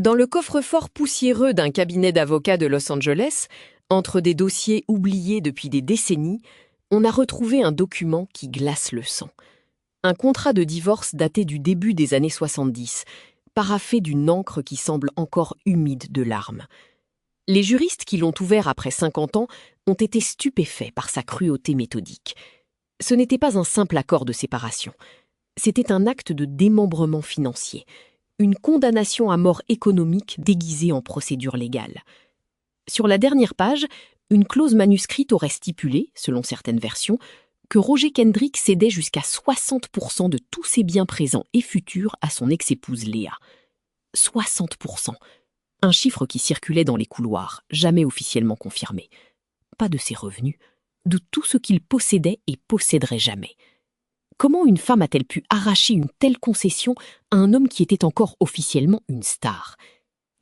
Dans le coffre-fort poussiéreux d'un cabinet d'avocats de Los Angeles, entre des dossiers oubliés depuis des décennies, on a retrouvé un document qui glace le sang. Un contrat de divorce daté du début des années 70, paraphé d'une encre qui semble encore humide de larmes. Les juristes qui l'ont ouvert après 50 ans ont été stupéfaits par sa cruauté méthodique. Ce n'était pas un simple accord de séparation. C'était un acte de démembrement financier, une condamnation à mort économique déguisée en procédure légale. Sur la dernière page, une clause manuscrite aurait stipulé, selon certaines versions, que Roger Kendrick cédait jusqu'à 60% de tous ses biens présents et futurs à son ex-épouse Léa. 60%. Un chiffre qui circulait dans les couloirs, jamais officiellement confirmé. Pas de ses revenus, de tout ce qu'il possédait et posséderait jamais. Comment une femme a-t-elle pu arracher une telle concession à un homme qui était encore officiellement une star?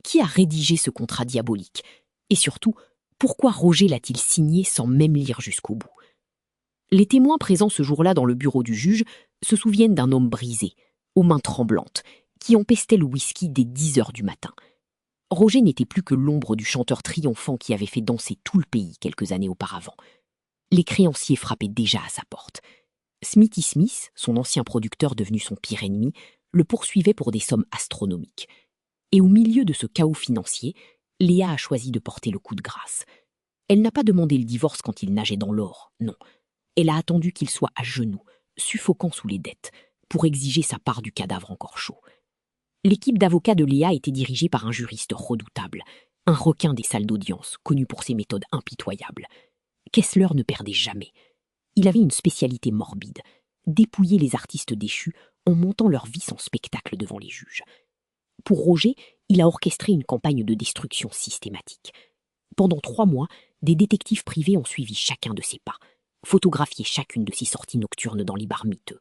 Qui a rédigé ce contrat diabolique? Et surtout, pourquoi Roger l'a-t-il signé sans même lire jusqu'au bout? Les témoins présents ce jour-là dans le bureau du juge se souviennent d'un homme brisé, aux mains tremblantes, qui empestait le whisky dès 10 heures du matin. Roger n'était plus que l'ombre du chanteur triomphant qui avait fait danser tout le pays quelques années auparavant. Les créanciers frappaient déjà à sa porte. Smithy Smith, son ancien producteur devenu son pire ennemi, le poursuivait pour des sommes astronomiques. Et au milieu de ce chaos financier, Léa a choisi de porter le coup de grâce. Elle n'a pas demandé le divorce quand il nageait dans l'or, non. Elle a attendu qu'il soit à genoux, suffocant sous les dettes, pour exiger sa part du cadavre encore chaud. L'équipe d'avocats de Léa était dirigée par un juriste redoutable, un requin des salles d'audience, connu pour ses méthodes impitoyables. Kessler ne perdait jamais. Il avait une spécialité morbide, dépouiller les artistes déchus en montant leur vie en spectacle devant les juges. Pour Roger, il a orchestré une campagne de destruction systématique. Pendant 3 mois, des détectives privés ont suivi chacun de ses pas, photographié chacune de ses sorties nocturnes dans les bars miteux,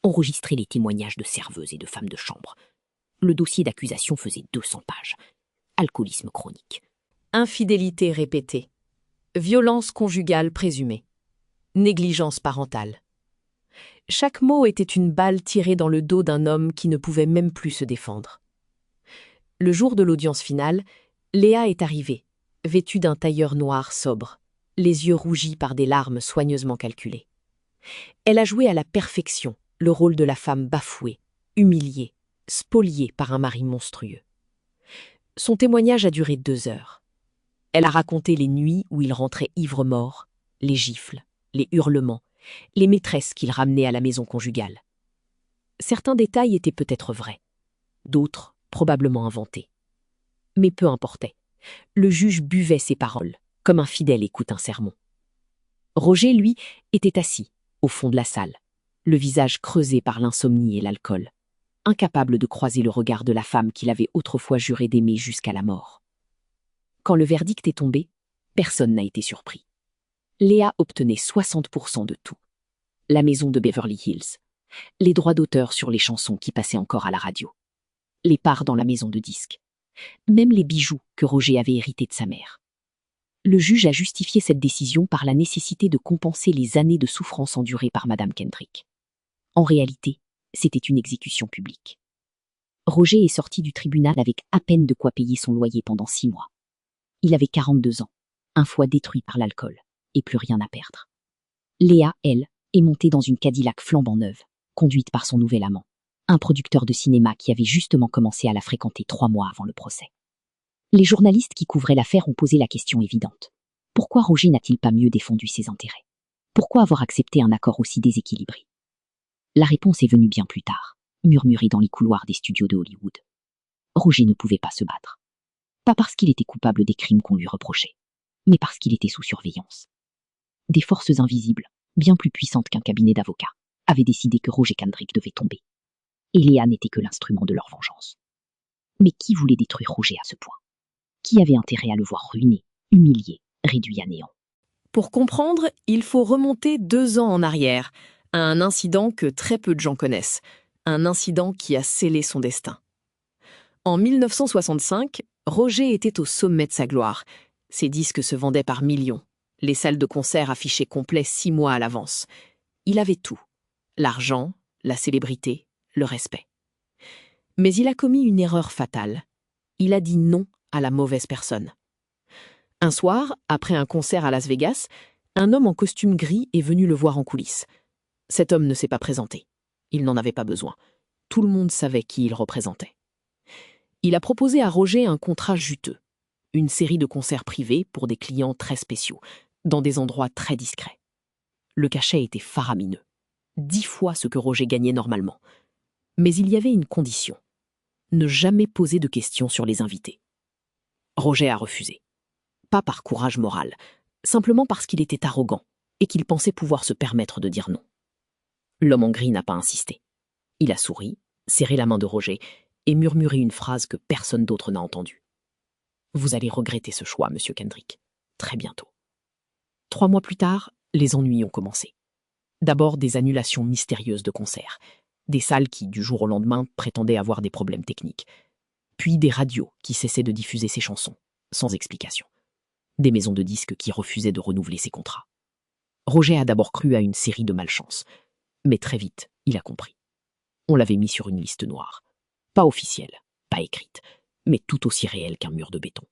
enregistré les témoignages de serveuses et de femmes de chambre. Le dossier d'accusation faisait 200 pages. Alcoolisme chronique. Infidélité répétée. Violence conjugale présumée. Négligence parentale. Chaque mot était une balle tirée dans le dos d'un homme qui ne pouvait même plus se défendre. Le jour de l'audience finale, Léa est arrivée, vêtue d'un tailleur noir sobre, les yeux rougis par des larmes soigneusement calculées. Elle a joué à la perfection le rôle de la femme bafouée, humiliée, spoliée par un mari monstrueux. Son témoignage a duré 2 heures. Elle a raconté les nuits où il rentrait ivre-mort, les gifles, les hurlements, les maîtresses qu'il ramenait à la maison conjugale. Certains détails étaient peut-être vrais, d'autres probablement inventés. Mais peu importait. Le juge buvait ses paroles, comme un fidèle écoute un sermon. Roger, lui, était assis, au fond de la salle, le visage creusé par l'insomnie et l'alcool, incapable de croiser le regard de la femme qu'il avait autrefois juré d'aimer jusqu'à la mort. Quand le verdict est tombé, personne n'a été surpris. Léa obtenait 60% de tout. La maison de Beverly Hills, les droits d'auteur sur les chansons qui passaient encore à la radio, les parts dans la maison de disques, même les bijoux que Roger avait hérités de sa mère. Le juge a justifié cette décision par la nécessité de compenser les années de souffrance endurées par Madame Kendrick. En réalité, c'était une exécution publique. Roger est sorti du tribunal avec à peine de quoi payer son loyer pendant 6 mois. Il avait 42 ans, un foie détruit par l'alcool, et plus rien à perdre. Léa, elle, est montée dans une Cadillac flambant neuve, conduite par son nouvel amant, un producteur de cinéma qui avait justement commencé à la fréquenter 3 mois avant le procès. Les journalistes qui couvraient l'affaire ont posé la question évidente. Pourquoi Roger n'a-t-il pas mieux défendu ses intérêts? Pourquoi avoir accepté un accord aussi déséquilibré? La réponse est venue bien plus tard, murmurée dans les couloirs des studios de Hollywood. Roger ne pouvait pas se battre. Pas parce qu'il était coupable des crimes qu'on lui reprochait, mais parce qu'il était sous surveillance. Des forces invisibles, bien plus puissantes qu'un cabinet d'avocats, avaient décidé que Roger Kendrick devait tomber. Et Léa n'était que l'instrument de leur vengeance. Mais qui voulait détruire Roger à ce point? Qui avait intérêt à le voir ruiné, humilié, réduit à néant? Pour comprendre, il faut remonter 2 ans en arrière, à un incident que très peu de gens connaissent, un incident qui a scellé son destin. En 1965, Roger était au sommet de sa gloire. Ses disques se vendaient par millions. Les salles de concert affichaient complets 6 mois à l'avance. Il avait tout. L'argent, la célébrité, le respect. Mais il a commis une erreur fatale. Il a dit non à la mauvaise personne. Un soir, après un concert à Las Vegas, un homme en costume gris est venu le voir en coulisses. Cet homme ne s'est pas présenté. Il n'en avait pas besoin. Tout le monde savait qui il représentait. Il a proposé à Roger un contrat juteux, une série de concerts privés pour des clients très spéciaux, dans des endroits très discrets. Le cachet était faramineux, 10 fois ce que Roger gagnait normalement. Mais il y avait une condition, ne jamais poser de questions sur les invités. Roger a refusé. Pas par courage moral, simplement parce qu'il était arrogant et qu'il pensait pouvoir se permettre de dire non. L'homme en gris n'a pas insisté. Il a souri, serré la main de Roger et murmuré une phrase que personne d'autre n'a entendue. « Vous allez regretter ce choix, monsieur Kendrick. Très bientôt. » 3 mois plus tard, les ennuis ont commencé. D'abord des annulations mystérieuses de concerts, des salles qui, du jour au lendemain, prétendaient avoir des problèmes techniques, puis des radios qui cessaient de diffuser ses chansons, sans explication, des maisons de disques qui refusaient de renouveler ses contrats. Roger a d'abord cru à une série de malchances, mais très vite, il a compris. On l'avait mis sur une liste noire, pas officielle, pas écrite, mais tout aussi réelle qu'un mur de béton.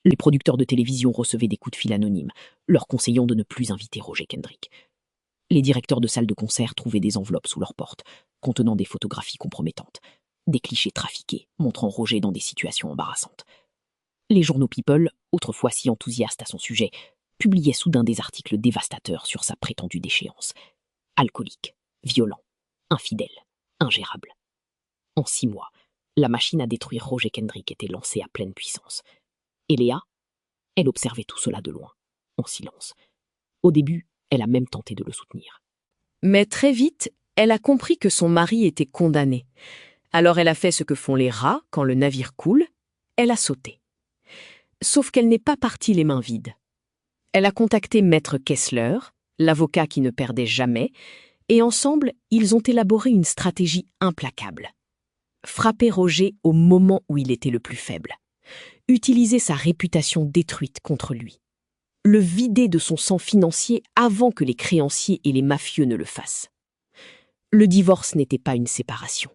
Les producteurs de télévision recevaient des coups de fil anonymes, leur conseillant de ne plus inviter Roger Kendrick. Les directeurs de salles de concert trouvaient des enveloppes sous leurs portes, contenant des photographies compromettantes, des clichés trafiqués, montrant Roger dans des situations embarrassantes. Les journaux People, autrefois si enthousiastes à son sujet, publiaient soudain des articles dévastateurs sur sa prétendue déchéance. Alcoolique, violent, infidèle, ingérable. En 6 mois, la machine à détruire Roger Kendrick était lancée à pleine puissance. Et Léa, elle observait tout cela de loin, en silence. Au début, elle a même tenté de le soutenir. Mais très vite, elle a compris que son mari était condamné. Alors elle a fait ce que font les rats quand le navire coule, elle a sauté. Sauf qu'elle n'est pas partie les mains vides. Elle a contacté Maître Kessler, l'avocat qui ne perdait jamais, et ensemble, ils ont élaboré une stratégie implacable. Frapper Roger au moment où il était le plus faible. Utiliser sa réputation détruite contre lui. Le vider de son sang financier avant que les créanciers et les mafieux ne le fassent. Le divorce n'était pas une séparation.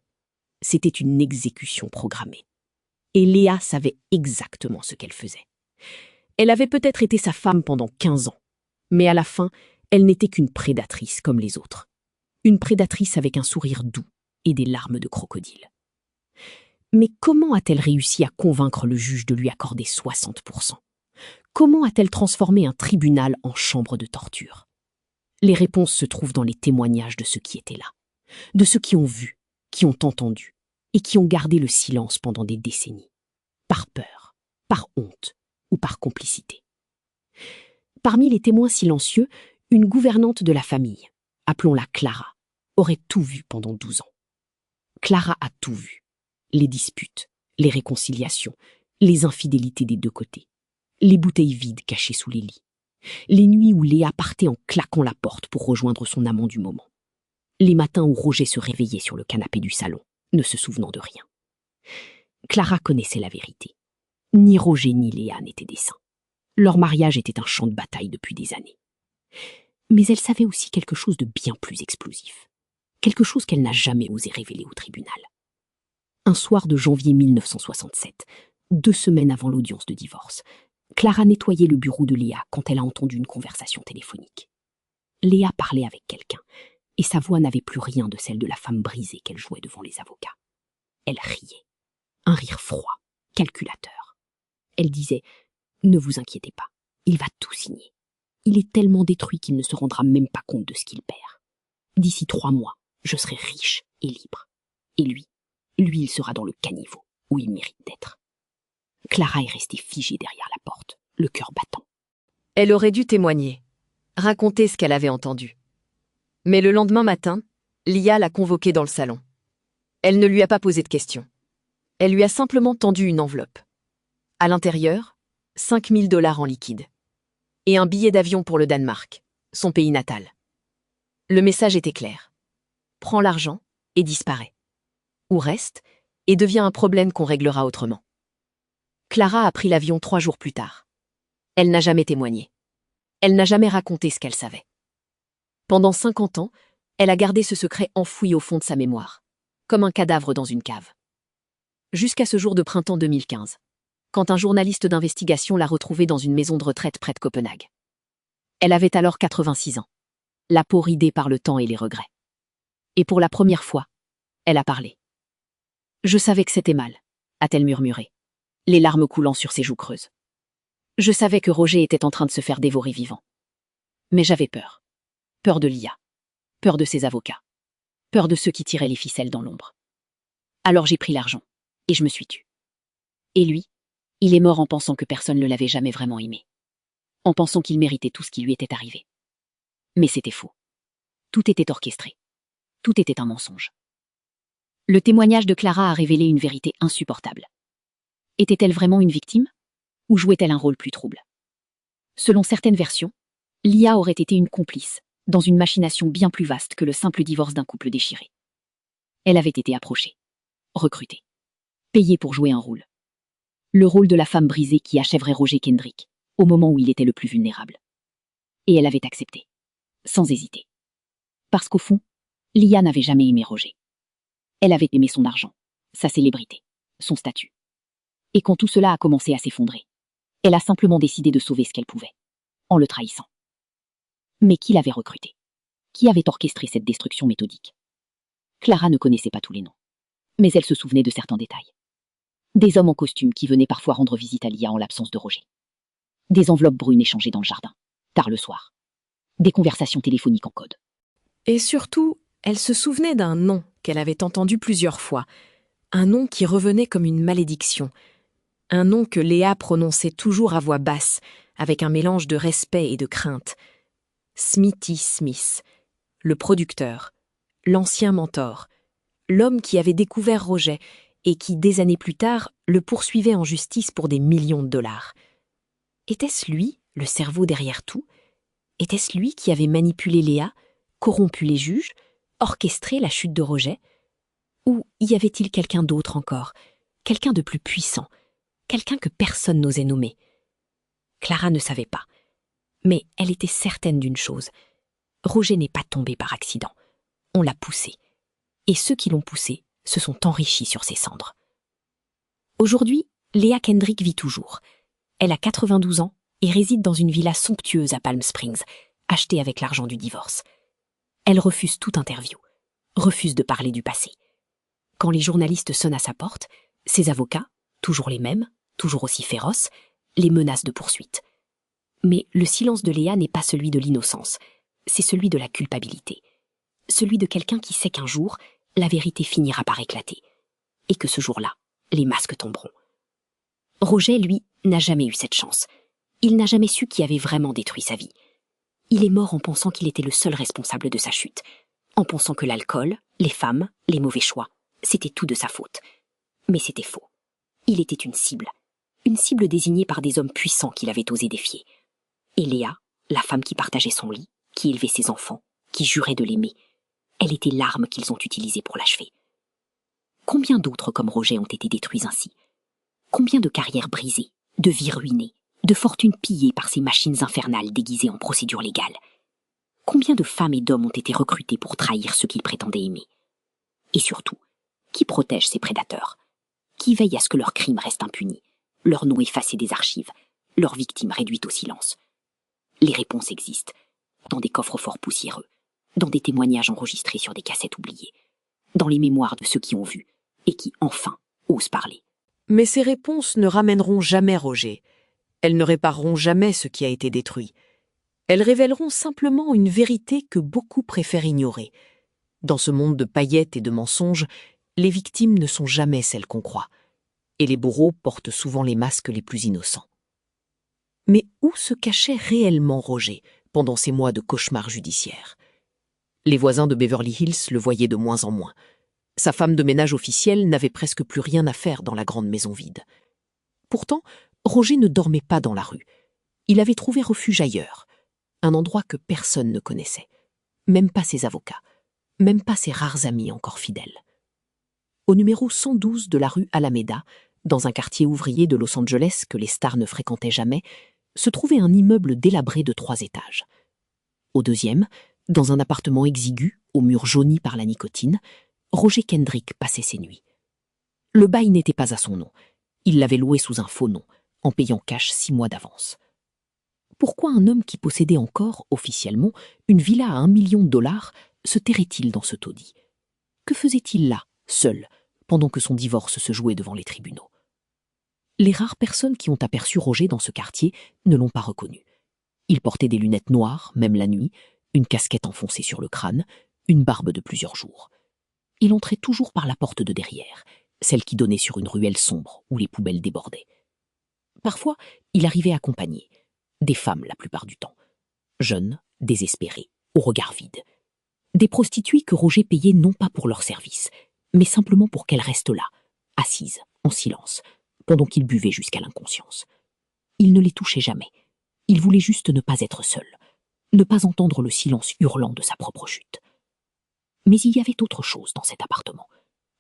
C'était une exécution programmée. Et Léa savait exactement ce qu'elle faisait. Elle avait peut-être été sa femme pendant 15 ans, mais à la fin, elle n'était qu'une prédatrice comme les autres. Une prédatrice avec un sourire doux et des larmes de crocodile. Mais comment a-t-elle réussi à convaincre le juge de lui accorder 60%? Comment a-t-elle transformé un tribunal en chambre de torture? Les réponses se trouvent dans les témoignages de ceux qui étaient là, de ceux qui ont vu, qui ont entendu et qui ont gardé le silence pendant des décennies, par peur, par honte ou par complicité. Parmi les témoins silencieux, une gouvernante de la famille, appelons-la Clara, aurait tout vu pendant 12 ans. Clara a tout vu. Les disputes, les réconciliations, les infidélités des deux côtés, les bouteilles vides cachées sous les lits, les nuits où Léa partait en claquant la porte pour rejoindre son amant du moment, les matins où Roger se réveillait sur le canapé du salon, ne se souvenant de rien. Clara connaissait la vérité. Ni Roger ni Léa n'étaient des saints. Leur mariage était un champ de bataille depuis des années. Mais elle savait aussi quelque chose de bien plus explosif. Quelque chose qu'elle n'a jamais osé révéler au tribunal. Un soir de janvier 1967, 2 semaines avant l'audience de divorce, Clara nettoyait le bureau de Léa quand elle a entendu une conversation téléphonique. Léa parlait avec quelqu'un, et sa voix n'avait plus rien de celle de la femme brisée qu'elle jouait devant les avocats. Elle riait, un rire froid, calculateur. Elle disait « Ne vous inquiétez pas, il va tout signer. Il est tellement détruit qu'il ne se rendra même pas compte de ce qu'il perd. D'ici 3 mois, je serai riche et libre. Et lui, il sera dans le caniveau, où il mérite d'être. » Clara est restée figée derrière la porte, le cœur battant. Elle aurait dû témoigner, raconter ce qu'elle avait entendu. Mais le lendemain matin, Lia l'a convoquée dans le salon. Elle ne lui a pas posé de questions. Elle lui a simplement tendu une enveloppe. À l'intérieur, 5 000 $ en liquide. Et un billet d'avion pour le Danemark, son pays natal. Le message était clair. Prends l'argent et disparais. Ou reste et devient un problème qu'on réglera autrement. Clara a pris l'avion 3 jours plus tard. Elle n'a jamais témoigné. Elle n'a jamais raconté ce qu'elle savait. Pendant 50 ans, elle a gardé ce secret enfoui au fond de sa mémoire, comme un cadavre dans une cave. Jusqu'à ce jour de printemps 2015, quand un journaliste d'investigation l'a retrouvée dans une maison de retraite près de Copenhague. Elle avait alors 86 ans, la peau ridée par le temps et les regrets. Et pour la première fois, elle a parlé. « Je savais que c'était mal », a-t-elle murmuré, les larmes coulant sur ses joues creuses. « Je savais que Roger était en train de se faire dévorer vivant. Mais j'avais peur. Peur de Lia. Peur de ses avocats. Peur de ceux qui tiraient les ficelles dans l'ombre. Alors j'ai pris l'argent, et je me suis tue. Et lui, il est mort en pensant que personne ne l'avait jamais vraiment aimé. En pensant qu'il méritait tout ce qui lui était arrivé. Mais c'était faux. Tout était orchestré. Tout était un mensonge. » Le témoignage de Clara a révélé une vérité insupportable. Était-elle vraiment une victime? Ou jouait-elle un rôle plus trouble? Selon certaines versions, Lia aurait été une complice, dans une machination bien plus vaste que le simple divorce d'un couple déchiré. Elle avait été approchée, recrutée, payée pour jouer un rôle. Le rôle de la femme brisée qui achèverait Roger Kendrick, au moment où il était le plus vulnérable. Et elle avait accepté, sans hésiter. Parce qu'au fond, Lia n'avait jamais aimé Roger. Elle avait aimé son argent, sa célébrité, son statut. Et quand tout cela a commencé à s'effondrer, elle a simplement décidé de sauver ce qu'elle pouvait, en le trahissant. Mais qui l'avait recruté? Qui avait orchestré cette destruction méthodique? Clara ne connaissait pas tous les noms, mais elle se souvenait de certains détails. Des hommes en costume qui venaient parfois rendre visite à Lia en l'absence de Roger. Des enveloppes brunes échangées dans le jardin, tard le soir. Des conversations téléphoniques en code. Et surtout, elle se souvenait d'un nom qu'elle avait entendu plusieurs fois, un nom qui revenait comme une malédiction, un nom que Léa prononçait toujours à voix basse, avec un mélange de respect et de crainte. Smithy Smith, le producteur, l'ancien mentor, l'homme qui avait découvert Roger et qui, des années plus tard, le poursuivait en justice pour des millions de dollars. Était-ce lui, le cerveau derrière tout? Était-ce lui qui avait manipulé Léa, corrompu les juges, orchestré la chute de Roger? Ou y avait-il quelqu'un d'autre encore, quelqu'un de plus puissant, quelqu'un que personne n'osait nommer? Clara ne savait pas, mais elle était certaine d'une chose. Roger n'est pas tombé par accident. On l'a poussé. Et ceux qui l'ont poussé se sont enrichis sur ses cendres. Aujourd'hui, Léa Kendrick vit toujours. Elle a 92 ans et réside dans une villa somptueuse à Palm Springs, achetée avec l'argent du divorce. Elle refuse toute interview, refuse de parler du passé. Quand les journalistes sonnent à sa porte, ses avocats, toujours les mêmes, toujours aussi féroces, les menacent de poursuite. Mais le silence de Léa n'est pas celui de l'innocence, c'est celui de la culpabilité. Celui de quelqu'un qui sait qu'un jour, la vérité finira par éclater. Et que ce jour-là, les masques tomberont. Roger, lui, n'a jamais eu cette chance. Il n'a jamais su qui avait vraiment détruit sa vie. Il est mort en pensant qu'il était le seul responsable de sa chute, en pensant que l'alcool, les femmes, les mauvais choix, c'était tout de sa faute. Mais c'était faux. Il était une cible désignée par des hommes puissants qu'il avait osé défier. Et Léa, la femme qui partageait son lit, qui élevait ses enfants, qui jurait de l'aimer, elle était l'arme qu'ils ont utilisée pour l'achever. Combien d'autres comme Roger ont été détruits ainsi? Combien de carrières brisées, de vies ruinées, de fortunes pillées par ces machines infernales déguisées en procédures légales? Combien de femmes et d'hommes ont été recrutés pour trahir ceux qu'ils prétendaient aimer? Et surtout, qui protège ces prédateurs? Qui veille à ce que leurs crimes restent impunis, leurs noms effacés des archives, leurs victimes réduites au silence? Les réponses existent, dans des coffres-forts poussiéreux, dans des témoignages enregistrés sur des cassettes oubliées, dans les mémoires de ceux qui ont vu et qui, enfin, osent parler. Mais ces réponses ne ramèneront jamais Roger. Elles ne répareront jamais ce qui a été détruit. Elles révéleront simplement une vérité que beaucoup préfèrent ignorer. Dans ce monde de paillettes et de mensonges, les victimes ne sont jamais celles qu'on croit, et les bourreaux portent souvent les masques les plus innocents. Mais où se cachait réellement Roger pendant ces mois de cauchemar judiciaire? Les voisins de Beverly Hills le voyaient de moins en moins. Sa femme de ménage officielle n'avait presque plus rien à faire dans la grande maison vide. Pourtant, Roger ne dormait pas dans la rue. Il avait trouvé refuge ailleurs, un endroit que personne ne connaissait, même pas ses avocats, même pas ses rares amis encore fidèles. Au numéro 112 de la rue Alameda, dans un quartier ouvrier de Los Angeles que les stars ne fréquentaient jamais, se trouvait un immeuble délabré de 3 étages. Au deuxième, dans un appartement exigu, aux murs jaunis par la nicotine, Roger Kendrick passait ses nuits. Le bail n'était pas à son nom. Il l'avait loué sous un faux nom, en payant cash 6 mois d'avance. Pourquoi un homme qui possédait encore, officiellement, une villa à $1 million se tairait-il dans ce taudis? Que faisait-il là, seul, pendant que son divorce se jouait devant les tribunaux? Les rares personnes qui ont aperçu Roger dans ce quartier ne l'ont pas reconnu. Il portait des lunettes noires, même la nuit, une casquette enfoncée sur le crâne, une barbe de plusieurs jours. Il entrait toujours par la porte de derrière, celle qui donnait sur une ruelle sombre où les poubelles débordaient. Parfois, il arrivait accompagné, des femmes la plupart du temps, jeunes, désespérées, au regard vide. Des prostituées que Roger payait non pas pour leur service, mais simplement pour qu'elles restent là, assises, en silence, pendant qu'il buvait jusqu'à l'inconscience. Il ne les touchait jamais. Il voulait juste ne pas être seul, ne pas entendre le silence hurlant de sa propre chute. Mais il y avait autre chose dans cet appartement,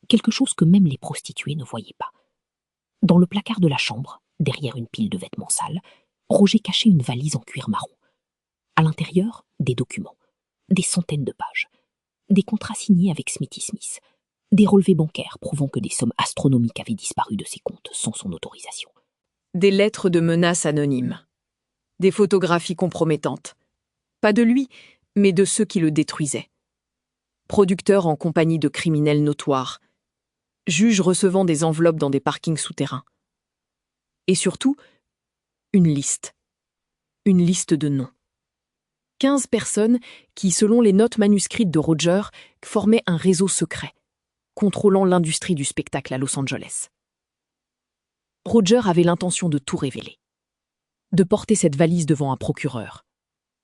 quelque chose que même les prostituées ne voyaient pas. Dans le placard de la chambre, derrière une pile de vêtements sales, Roger cachait une valise en cuir marron. À l'intérieur, des documents, des centaines de pages, des contrats signés avec Smithy Smith, des relevés bancaires prouvant que des sommes astronomiques avaient disparu de ses comptes sans son autorisation. Des lettres de menaces anonymes. Des photographies compromettantes. Pas de lui, mais de ceux qui le détruisaient. Producteur en compagnie de criminels notoires. Juge recevant des enveloppes dans des parkings souterrains. Et surtout, une liste. Une liste de noms. 15 personnes qui, selon les notes manuscrites de Roger, formaient un réseau secret, contrôlant l'industrie du spectacle à Los Angeles. Roger avait l'intention de tout révéler. De porter cette valise devant un procureur,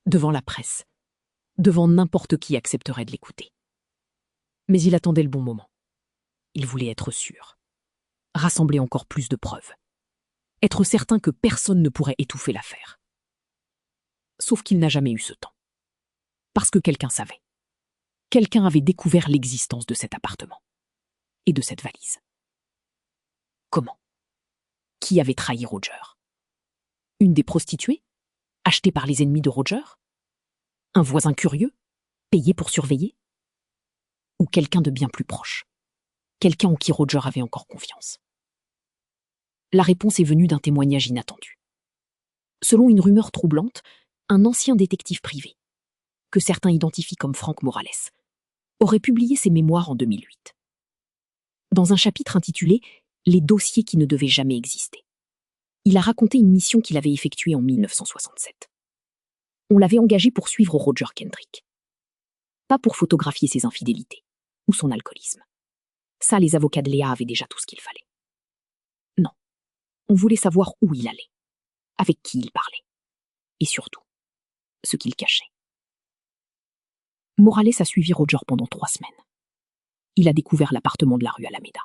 devant la presse, devant n'importe qui accepterait de l'écouter. Mais il attendait le bon moment. Il voulait être sûr. Rassembler encore plus de preuves. Être certain que personne ne pourrait étouffer l'affaire. Sauf qu'il n'a jamais eu ce temps. Parce que quelqu'un savait. Quelqu'un avait découvert l'existence de cet appartement. Et de cette valise. Comment? Qui avait trahi Roger? Une des prostituées? Achetée par les ennemis de Roger? Un voisin curieux? Payé pour surveiller? Ou quelqu'un de bien plus proche? Quelqu'un en qui Roger avait encore confiance? La réponse est venue d'un témoignage inattendu. Selon une rumeur troublante, un ancien détective privé, que certains identifient comme Frank Morales, aurait publié ses mémoires en 2008. Dans un chapitre intitulé « Les dossiers qui ne devaient jamais exister », il a raconté une mission qu'il avait effectuée en 1967. On l'avait engagé pour suivre Roger Kendrick. Pas pour photographier ses infidélités ou son alcoolisme. Ça, les avocats de Léa avaient déjà tout ce qu'il fallait. Non, on voulait savoir où il allait, avec qui il parlait, et surtout, ce qu'il cachait. Morales a suivi Roger pendant 3 semaines. Il a découvert l'appartement de la rue Alameda.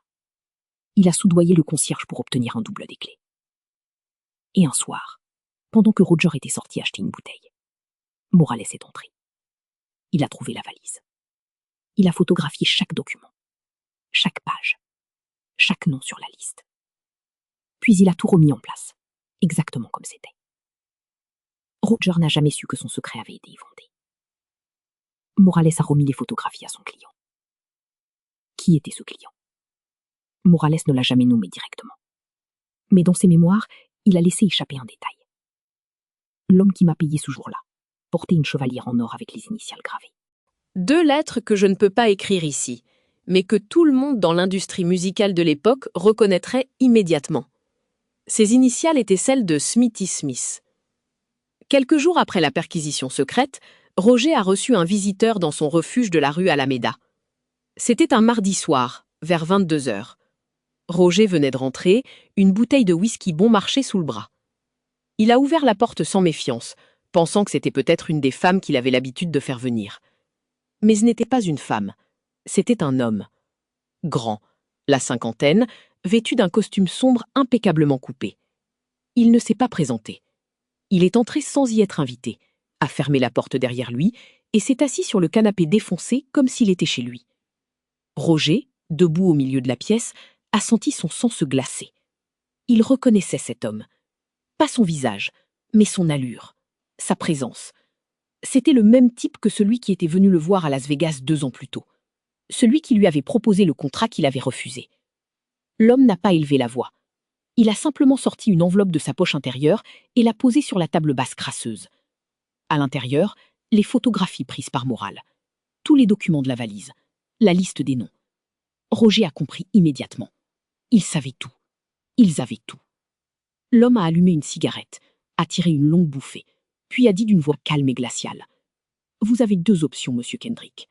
Il a soudoyé le concierge pour obtenir un double des clés. Et un soir, pendant que Roger était sorti acheter une bouteille, Morales est entré. Il a trouvé la valise. Il a photographié chaque document, chaque page, chaque nom sur la liste. Puis il a tout remis en place, exactement comme c'était. Roger n'a jamais su que son secret avait été éventé. Morales a remis les photographies à son client. Qui était ce client? Morales ne l'a jamais nommé directement. Mais dans ses mémoires, il a laissé échapper un détail. L'homme qui m'a payé ce jour-là portait une chevalière en or avec les initiales gravées. 2 lettres que je ne peux pas écrire ici, mais que tout le monde dans l'industrie musicale de l'époque reconnaîtrait immédiatement. Ces initiales étaient celles de Smithy Smith. Quelques jours après la perquisition secrète, Roger a reçu un visiteur dans son refuge de la rue Alameda. C'était un mardi soir, vers 22h. Roger venait de rentrer, une bouteille de whisky bon marché sous le bras. Il a ouvert la porte sans méfiance, pensant que c'était peut-être une des femmes qu'il avait l'habitude de faire venir. Mais ce n'était pas une femme, c'était un homme. Grand, la cinquantaine, vêtu d'un costume sombre impeccablement coupé. Il ne s'est pas présenté. Il est entré sans y être invité, a fermé la porte derrière lui et s'est assis sur le canapé défoncé comme s'il était chez lui. Roger, debout au milieu de la pièce, a senti son sang se glacer. Il reconnaissait cet homme. Pas son visage, mais son allure, sa présence. C'était le même type que celui qui était venu le voir à Las Vegas 2 ans plus tôt. Celui qui lui avait proposé le contrat qu'il avait refusé. L'homme n'a pas élevé la voix. Il a simplement sorti une enveloppe de sa poche intérieure et l'a posée sur la table basse crasseuse. À l'intérieur, les photographies prises par Morale, tous les documents de la valise, la liste des noms. Roger a compris immédiatement. Il savait tout. Ils avaient tout. L'homme a allumé une cigarette, a tiré une longue bouffée, puis a dit d'une voix calme et glaciale. « Vous avez deux options, monsieur Kendrick.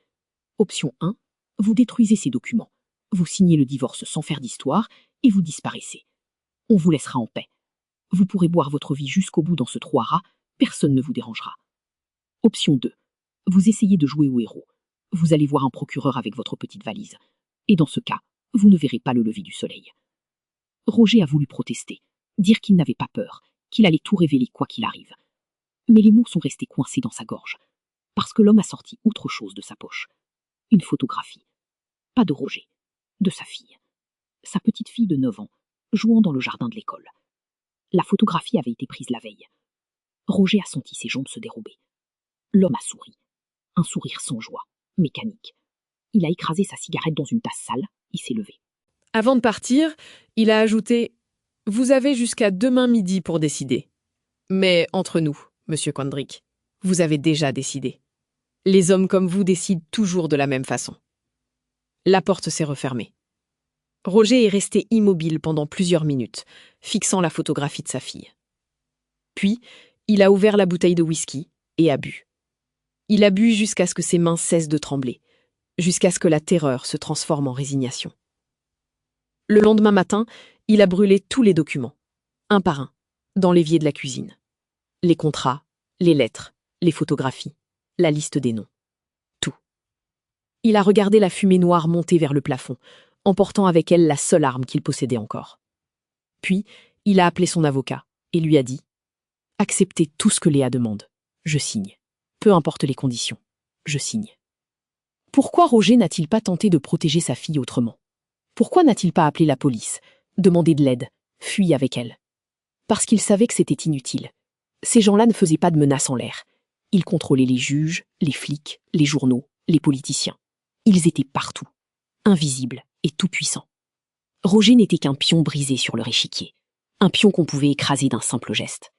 Option 1, vous détruisez ces documents. Vous signez le divorce sans faire d'histoire et vous disparaissez. On vous laissera en paix. Vous pourrez boire votre vie jusqu'au bout dans ce trou à rats, personne ne vous dérangera. Option 2, vous essayez de jouer au héros. Vous allez voir un procureur avec votre petite valise. Et dans ce cas, vous ne verrez pas le lever du soleil. » Roger a voulu protester, dire qu'il n'avait pas peur, qu'il allait tout révéler quoi qu'il arrive. Mais les mots sont restés coincés dans sa gorge, parce que l'homme a sorti autre chose de sa poche. Une photographie. Pas de Roger, de sa fille. Sa petite fille de 9 ans, jouant dans le jardin de l'école. La photographie avait été prise la veille. Roger a senti ses jambes se dérober. L'homme a souri. Un sourire sans joie, mécanique. Il a écrasé sa cigarette dans une tasse sale et s'est levé. Avant de partir, il a ajouté « Vous avez jusqu'à demain midi pour décider. Mais entre nous, monsieur Kendrick, vous avez déjà décidé. Les hommes comme vous décident toujours de la même façon. » La porte s'est refermée. Roger est resté immobile pendant plusieurs minutes, fixant la photographie de sa fille. Puis, il a ouvert la bouteille de whisky et a bu. Il a bu jusqu'à ce que ses mains cessent de trembler, jusqu'à ce que la terreur se transforme en résignation. Le lendemain matin, il a brûlé tous les documents, un par un, dans l'évier de la cuisine. Les contrats, les lettres, les photographies, la liste des noms. Tout. Il a regardé la fumée noire monter vers le plafond, emportant avec elle la seule arme qu'il possédait encore. Puis, il a appelé son avocat et lui a dit « Acceptez tout ce que Léa demande. Je signe. Peu importe les conditions. Je signe. » Pourquoi Roger n'a-t-il pas tenté de protéger sa fille autrement? Pourquoi n'a-t-il pas appelé la police, demandé de l'aide, fui avec elle? Parce qu'il savait que c'était inutile. Ces gens-là ne faisaient pas de menaces en l'air. Ils contrôlaient les juges, les flics, les journaux, les politiciens. Ils étaient partout, invisibles et tout-puissants. Roger n'était qu'un pion brisé sur leur échiquier, un pion qu'on pouvait écraser d'un simple geste.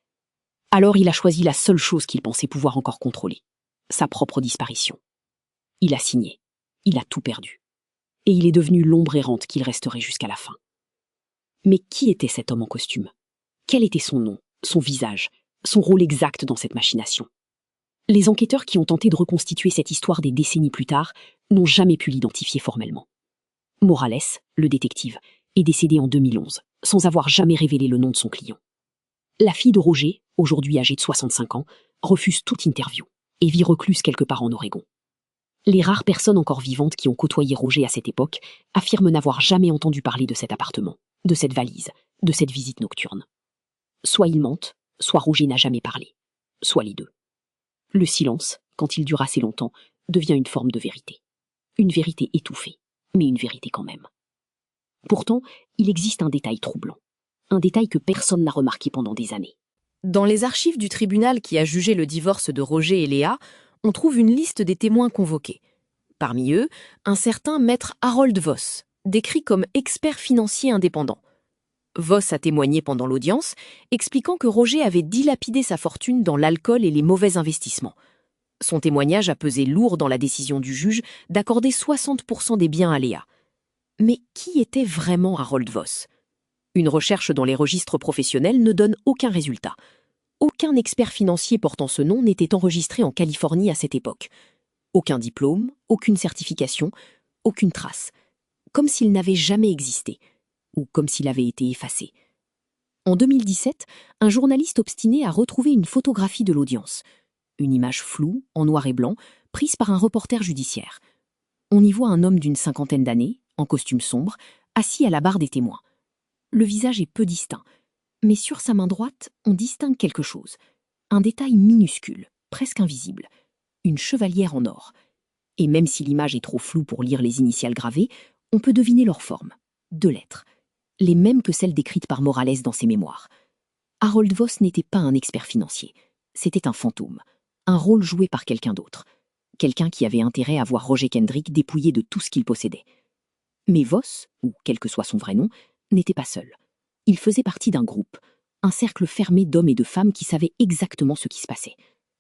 Alors il a choisi la seule chose qu'il pensait pouvoir encore contrôler, sa propre disparition. Il a signé, il a tout perdu. Et il est devenu l'ombre errante qu'il resterait jusqu'à la fin. Mais qui était cet homme en costume? Quel était son nom, son visage, son rôle exact dans cette machination? Les enquêteurs qui ont tenté de reconstituer cette histoire des décennies plus tard n'ont jamais pu l'identifier formellement. Morales, le détective, est décédé en 2011, sans avoir jamais révélé le nom de son client. La fille de Roger, aujourd'hui âgée de 65 ans, refuse toute interview et vit recluse quelque part en Oregon. Les rares personnes encore vivantes qui ont côtoyé Roger à cette époque affirment n'avoir jamais entendu parler de cet appartement, de cette valise, de cette visite nocturne. Soit ils mentent, soit Roger n'a jamais parlé, soit les deux. Le silence, quand il dure assez longtemps, devient une forme de vérité. Une vérité étouffée, mais une vérité quand même. Pourtant, il existe un détail troublant. Un détail que personne n'a remarqué pendant des années. Dans les archives du tribunal qui a jugé le divorce de Roger et Léa, on trouve une liste des témoins convoqués. Parmi eux, un certain maître Harold Voss, décrit comme expert financier indépendant. Voss a témoigné pendant l'audience, expliquant que Roger avait dilapidé sa fortune dans l'alcool et les mauvais investissements. Son témoignage a pesé lourd dans la décision du juge d'accorder 60% des biens à Léa. Mais qui était vraiment Harold Voss? Une recherche dans les registres professionnels ne donne aucun résultat. Aucun expert financier portant ce nom n'était enregistré en Californie à cette époque. Aucun diplôme, aucune certification, aucune trace. Comme s'il n'avait jamais existé, ou comme s'il avait été effacé. En 2017, un journaliste obstiné a retrouvé une photographie de l'audience. Une image floue, en noir et blanc, prise par un reporter judiciaire. On y voit un homme d'une 50aine d'années, en costume sombre, assis à la barre des témoins. Le visage est peu distinct, mais sur sa main droite, on distingue quelque chose. Un détail minuscule, presque invisible. Une chevalière en or. Et même si l'image est trop floue pour lire les initiales gravées, on peut deviner leur forme. 2 lettres. Les mêmes que celles décrites par Morales dans ses mémoires. Harold Voss n'était pas un expert financier. C'était un fantôme. Un rôle joué par quelqu'un d'autre. Quelqu'un qui avait intérêt à voir Roger Kendrick dépouillé de tout ce qu'il possédait. Mais Voss, ou quel que soit son vrai nom, n'était pas seul. Il faisait partie d'un groupe, un cercle fermé d'hommes et de femmes qui savaient exactement ce qui se passait,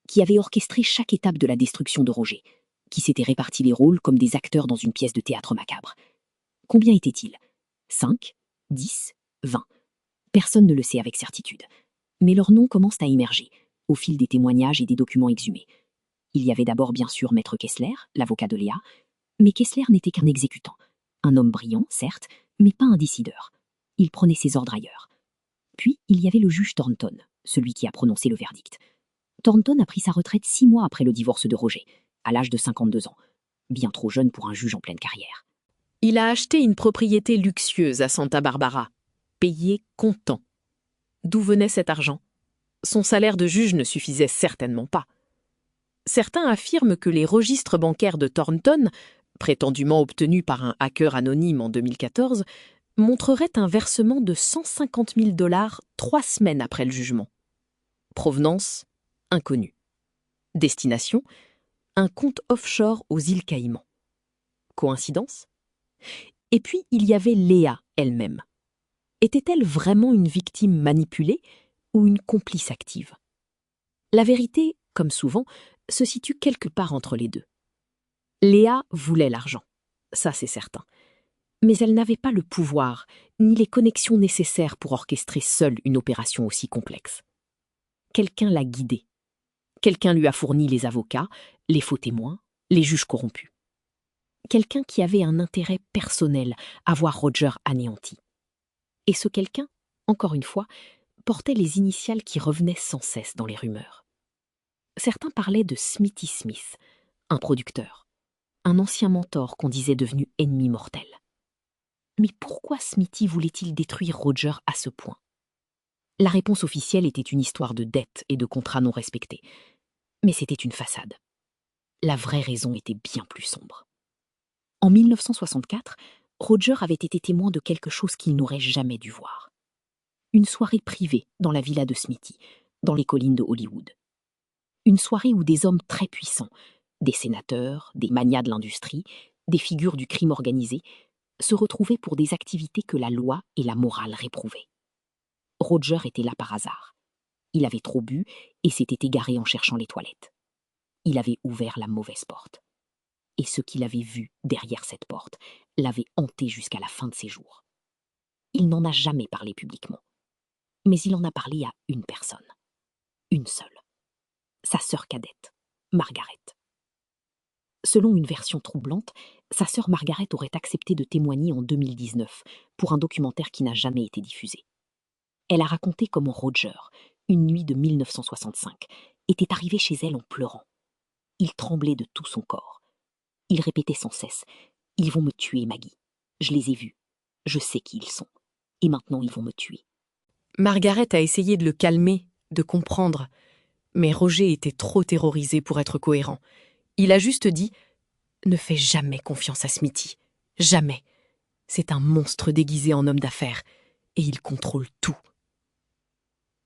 qui avaient orchestré chaque étape de la destruction de Roger, qui s'étaient répartis les rôles comme des acteurs dans une pièce de théâtre macabre. Combien étaient-ils? 5, 10, 20. Personne ne le sait avec certitude. Mais leurs noms commencent à émerger, au fil des témoignages et des documents exhumés. Il y avait d'abord bien sûr Maître Kessler, l'avocat de Léa, mais Kessler n'était qu'un exécutant. Un homme brillant, certes, mais pas un décideur. Il prenait ses ordres ailleurs. Puis, il y avait le juge Thornton, celui qui a prononcé le verdict. Thornton a pris sa retraite 6 mois après le divorce de Roger, à l'âge de 52 ans. Bien trop jeune pour un juge en pleine carrière. Il a acheté une propriété luxueuse à Santa Barbara, payé comptant. D'où venait cet argent? Son salaire de juge ne suffisait certainement pas. Certains affirment que les registres bancaires de Thornton, prétendument obtenus par un hacker anonyme en 2014, montreraient un versement de 150 000 $ 3 semaines après le jugement. Provenance inconnue. Destination un compte offshore aux îles Caïmans. Coïncidence? Et puis il y avait Léa elle-même. Était-elle vraiment une victime manipulée ou une complice active? La vérité, comme souvent, se situe quelque part entre les deux. Léa voulait l'argent, ça c'est certain. Mais elle n'avait pas le pouvoir, ni les connexions nécessaires pour orchestrer seule une opération aussi complexe. Quelqu'un l'a guidée. Quelqu'un lui a fourni les avocats, les faux témoins, les juges corrompus. Quelqu'un qui avait un intérêt personnel à voir Roger anéanti. Et ce quelqu'un, encore une fois, portait les initiales qui revenaient sans cesse dans les rumeurs. Certains parlaient de Smithy Smith, un producteur, un ancien mentor qu'on disait devenu ennemi mortel. Mais pourquoi Smithy voulait-il détruire Roger à ce point? La réponse officielle était une histoire de dettes et de contrats non respectés. Mais c'était une façade. La vraie raison était bien plus sombre. En 1964, Roger avait été témoin de quelque chose qu'il n'aurait jamais dû voir. Une soirée privée dans la villa de Smithy, dans les collines de Hollywood. Une soirée où des hommes très puissants, des sénateurs, des magnats de l'industrie, des figures du crime organisé, se retrouvaient pour des activités que la loi et la morale réprouvaient. Roger était là par hasard. Il avait trop bu et s'était égaré en cherchant les toilettes. Il avait ouvert la mauvaise porte. Et ce qu'il avait vu derrière cette porte l'avait hanté jusqu'à la fin de ses jours. Il n'en a jamais parlé publiquement. Mais il en a parlé à une personne. Une seule. Sa sœur cadette, Margaret. Selon une version troublante, sa sœur Margaret aurait accepté de témoigner en 2019 pour un documentaire qui n'a jamais été diffusé. Elle a raconté comment Roger, une nuit de 1965, était arrivé chez elle en pleurant. Il tremblait de tout son corps. Il répétait sans cesse « Ils vont me tuer, Maggie. Je les ai vus. Je sais qui ils sont. Et maintenant, ils vont me tuer. » Margaret a essayé de le calmer, de comprendre. Mais Roger était trop terrorisé pour être cohérent. Il a juste dit « Ne fais jamais confiance à Smithy. Jamais. C'est un monstre déguisé en homme d'affaires. Et il contrôle tout. »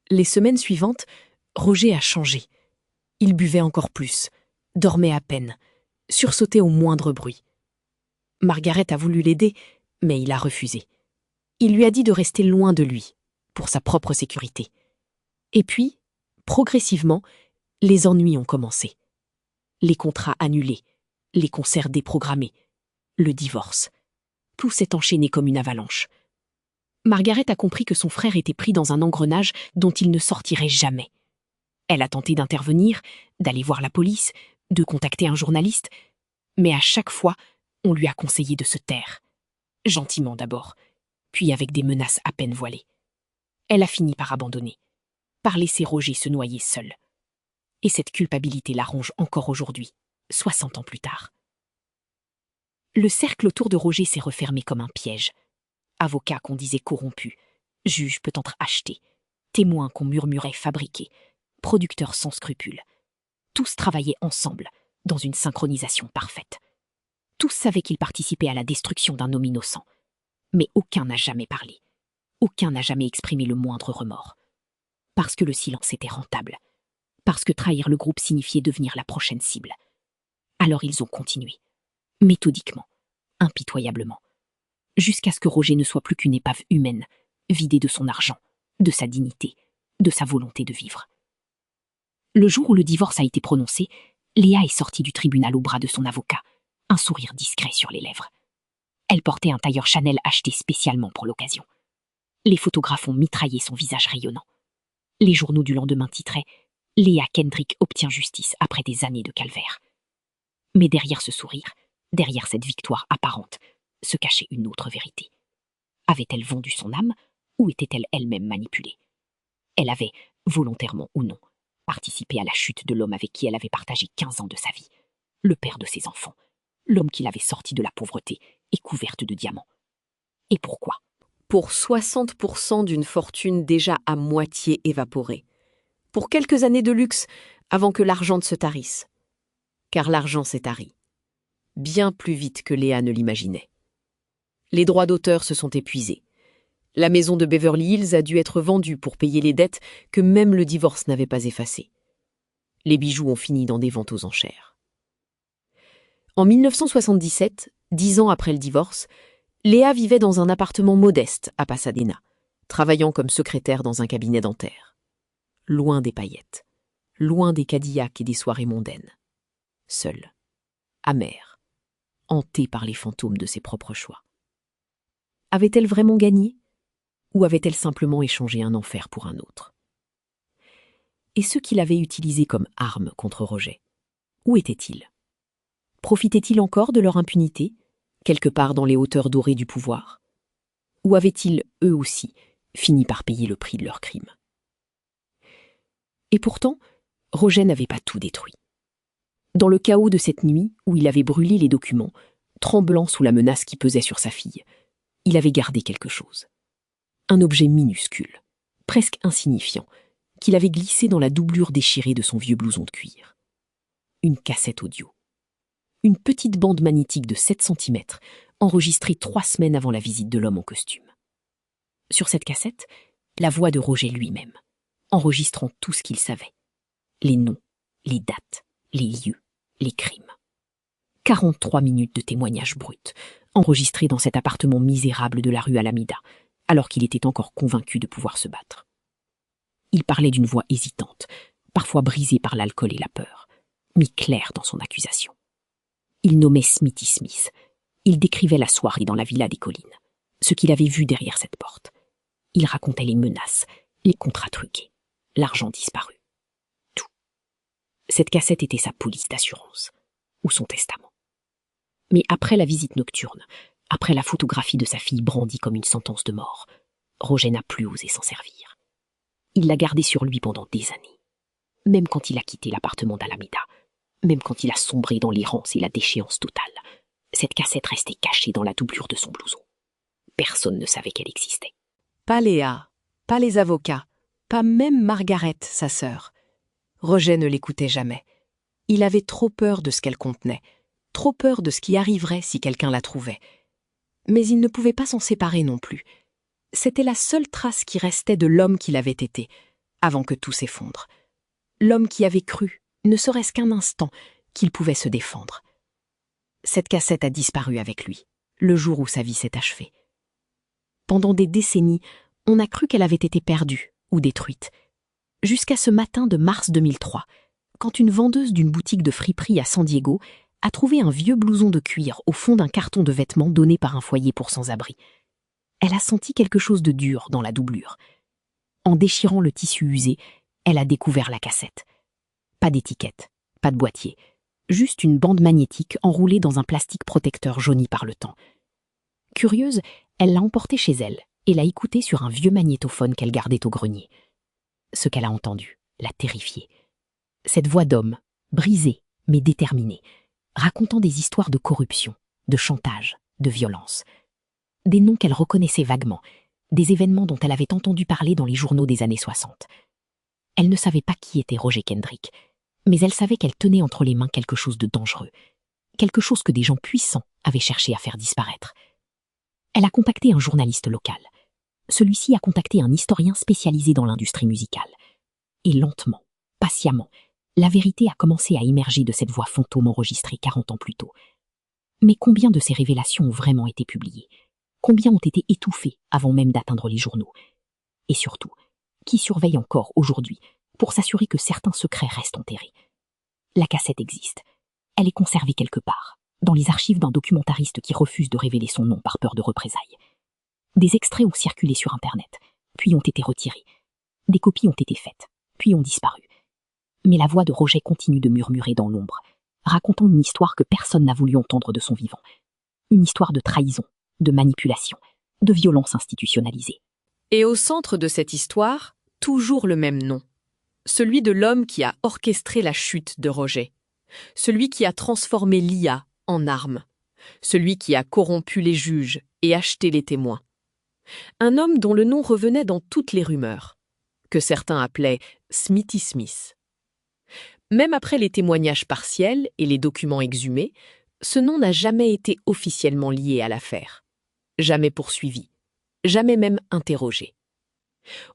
Les semaines suivantes, Roger a changé. Il buvait encore plus, dormait à peine, sursautait au moindre bruit. Margaret a voulu l'aider, mais il a refusé. Il lui a dit de rester loin de lui, pour sa propre sécurité. Et puis, progressivement, les ennuis ont commencé. Les contrats annulés, les concerts déprogrammés, le divorce. Tout s'est enchaîné comme une avalanche. Margaret a compris que son frère était pris dans un engrenage dont il ne sortirait jamais. Elle a tenté d'intervenir, d'aller voir la police, de contacter un journaliste, mais à chaque fois, on lui a conseillé de se taire. Gentiment d'abord, puis avec des menaces à peine voilées. Elle a fini par abandonner, par laisser Roger se noyer seul. Et cette culpabilité la ronge encore aujourd'hui, 60 ans plus tard. Le cercle autour de Roger s'est refermé comme un piège. Avocat qu'on disait corrompu, juge peut-être acheté, témoins qu'on murmurait fabriqués, producteurs sans scrupules. Tous travaillaient ensemble, dans une synchronisation parfaite. Tous savaient qu'ils participaient à la destruction d'un homme innocent. Mais aucun n'a jamais parlé. Aucun n'a jamais exprimé le moindre remords. Parce que le silence était rentable. Parce que trahir le groupe signifiait devenir la prochaine cible. Alors ils ont continué. Méthodiquement. Impitoyablement. jusqu'à ce que Roger ne soit plus qu'une épave humaine, vidée de son argent, de sa dignité, de sa volonté de vivre. Le jour où le divorce a été prononcé, Léa est sortie du tribunal au bras de son avocat, un sourire discret sur les lèvres. Elle portait un tailleur Chanel acheté spécialement pour l'occasion. Les photographes ont mitraillé son visage rayonnant. Les journaux du lendemain titraient « Léa Kendrick obtient justice après des années de calvaire ». Mais derrière ce sourire, derrière cette victoire apparente, se cachait une autre vérité. Avait-elle vendu son âme ou était-elle elle-même manipulée? Elle avait, volontairement ou non, participé à la chute de l'homme avec qui elle avait partagé 15 ans de sa vie, le père de ses enfants, l'homme qui l'avait sortie de la pauvreté et couverte de diamants. Et pourquoi? Pour 60% d'une fortune déjà à moitié évaporée. Pour quelques années de luxe avant que l'argent ne se tarisse. Car l'argent s'est tari. Bien plus vite que Léa ne l'imaginait. Les droits d'auteur se sont épuisés. La maison de Beverly Hills a dû être vendue pour payer les dettes que même le divorce n'avait pas effacées. Les bijoux ont fini dans des ventes aux enchères. En 1977, 10 ans après le divorce, Léa vivait dans un appartement modeste à Pasadena, travaillant comme secrétaire dans un cabinet dentaire. Loin des paillettes, loin des Cadillacs et des soirées mondaines. Seule, amère, hantée par les fantômes de ses propres choix. Avait-elle vraiment gagné? Ou avait-elle simplement échangé un enfer pour un autre? Et ceux qui l'avaient utilisé comme arme contre Roger, où étaient-ils? Profitaient-ils encore de leur impunité, quelque part dans les hauteurs dorées du pouvoir? Ou avaient-ils, eux aussi, fini par payer le prix de leurs crimes? Et pourtant, Roger n'avait pas tout détruit. Dans le chaos de cette nuit où il avait brûlé les documents, tremblant sous la menace qui pesait sur sa fille, il avait gardé quelque chose. Un objet minuscule, presque insignifiant, qu'il avait glissé dans la doublure déchirée de son vieux blouson de cuir. Une cassette audio. Une petite bande magnétique de 7 cm, enregistrée 3 semaines avant la visite de l'homme en costume. Sur cette cassette, la voix de Roger lui-même, enregistrant tout ce qu'il savait. Les noms, les dates, les lieux, les crimes. 43 minutes de témoignages bruts, enregistrés dans cet appartement misérable de la rue Alameda, alors qu'il était encore convaincu de pouvoir se battre. Il parlait d'une voix hésitante, parfois brisée par l'alcool et la peur, mais claire dans son accusation. Il nommait Smithy Smith. Il décrivait la soirée dans la villa des collines, ce qu'il avait vu derrière cette porte. Il racontait les menaces, les contrats truqués, l'argent disparu. Tout. Cette cassette était sa police d'assurance, ou son testament. Mais après la visite nocturne, après la photographie de sa fille brandie comme une sentence de mort, Roger n'a plus osé s'en servir. Il l'a gardée sur lui pendant des années. Même quand il a quitté l'appartement d'Alameda, même quand il a sombré dans l'errance et la déchéance totale, cette cassette restait cachée dans la doublure de son blouson. Personne ne savait qu'elle existait. Pas Léa, pas les avocats, pas même Margaret, sa sœur. Roger ne l'écoutait jamais. Il avait trop peur de ce qu'elle contenait, trop peur de ce qui arriverait si quelqu'un la trouvait. Mais il ne pouvait pas s'en séparer non plus. C'était la seule trace qui restait de l'homme qu'il avait été, avant que tout s'effondre. L'homme qui avait cru, ne serait-ce qu'un instant, qu'il pouvait se défendre. Cette cassette a disparu avec lui, le jour où sa vie s'est achevée. Pendant des décennies, on a cru qu'elle avait été perdue ou détruite. Jusqu'à ce matin de mars 2003, quand une vendeuse d'une boutique de friperie à San Diego a trouvé un vieux blouson de cuir au fond d'un carton de vêtements donné par un foyer pour sans-abri. Elle a senti quelque chose de dur dans la doublure. En déchirant le tissu usé, elle a découvert la cassette. Pas d'étiquette, pas de boîtier, juste une bande magnétique enroulée dans un plastique protecteur jauni par le temps. Curieuse, elle l'a emportée chez elle et l'a écoutée sur un vieux magnétophone qu'elle gardait au grenier. Ce qu'elle a entendu l'a terrifiée. Cette voix d'homme, brisée mais déterminée, racontant des histoires de corruption, de chantage, de violence. Des noms qu'elle reconnaissait vaguement, des événements dont elle avait entendu parler dans les journaux des années 60. Elle ne savait pas qui était Roger Kendrick, mais elle savait qu'elle tenait entre les mains quelque chose de dangereux, quelque chose que des gens puissants avaient cherché à faire disparaître. Elle a contacté un journaliste local. Celui-ci a contacté un historien spécialisé dans l'industrie musicale. Et lentement, patiemment, la vérité a commencé à émerger de cette voix fantôme enregistrée 40 ans plus tôt. Mais combien de ces révélations ont vraiment été publiées? Combien ont été étouffés avant même d'atteindre les journaux? Et surtout, qui surveille encore aujourd'hui pour s'assurer que certains secrets restent enterrés? La cassette existe. Elle est conservée quelque part, dans les archives d'un documentariste qui refuse de révéler son nom par peur de représailles. Des extraits ont circulé sur Internet, puis ont été retirés. Des copies ont été faites, puis ont disparu. Mais la voix de Roger continue de murmurer dans l'ombre, racontant une histoire que personne n'a voulu entendre de son vivant. Une histoire de trahison, de manipulation, de violence institutionnalisée. Et au centre de cette histoire, toujours le même nom. Celui de l'homme qui a orchestré la chute de Roger. Celui qui a transformé l'IA en arme. Celui qui a corrompu les juges et acheté les témoins. Un homme dont le nom revenait dans toutes les rumeurs, que certains appelaient Smithy Smith. Même après les témoignages partiels et les documents exhumés, ce nom n'a jamais été officiellement lié à l'affaire. Jamais poursuivi, jamais même interrogé.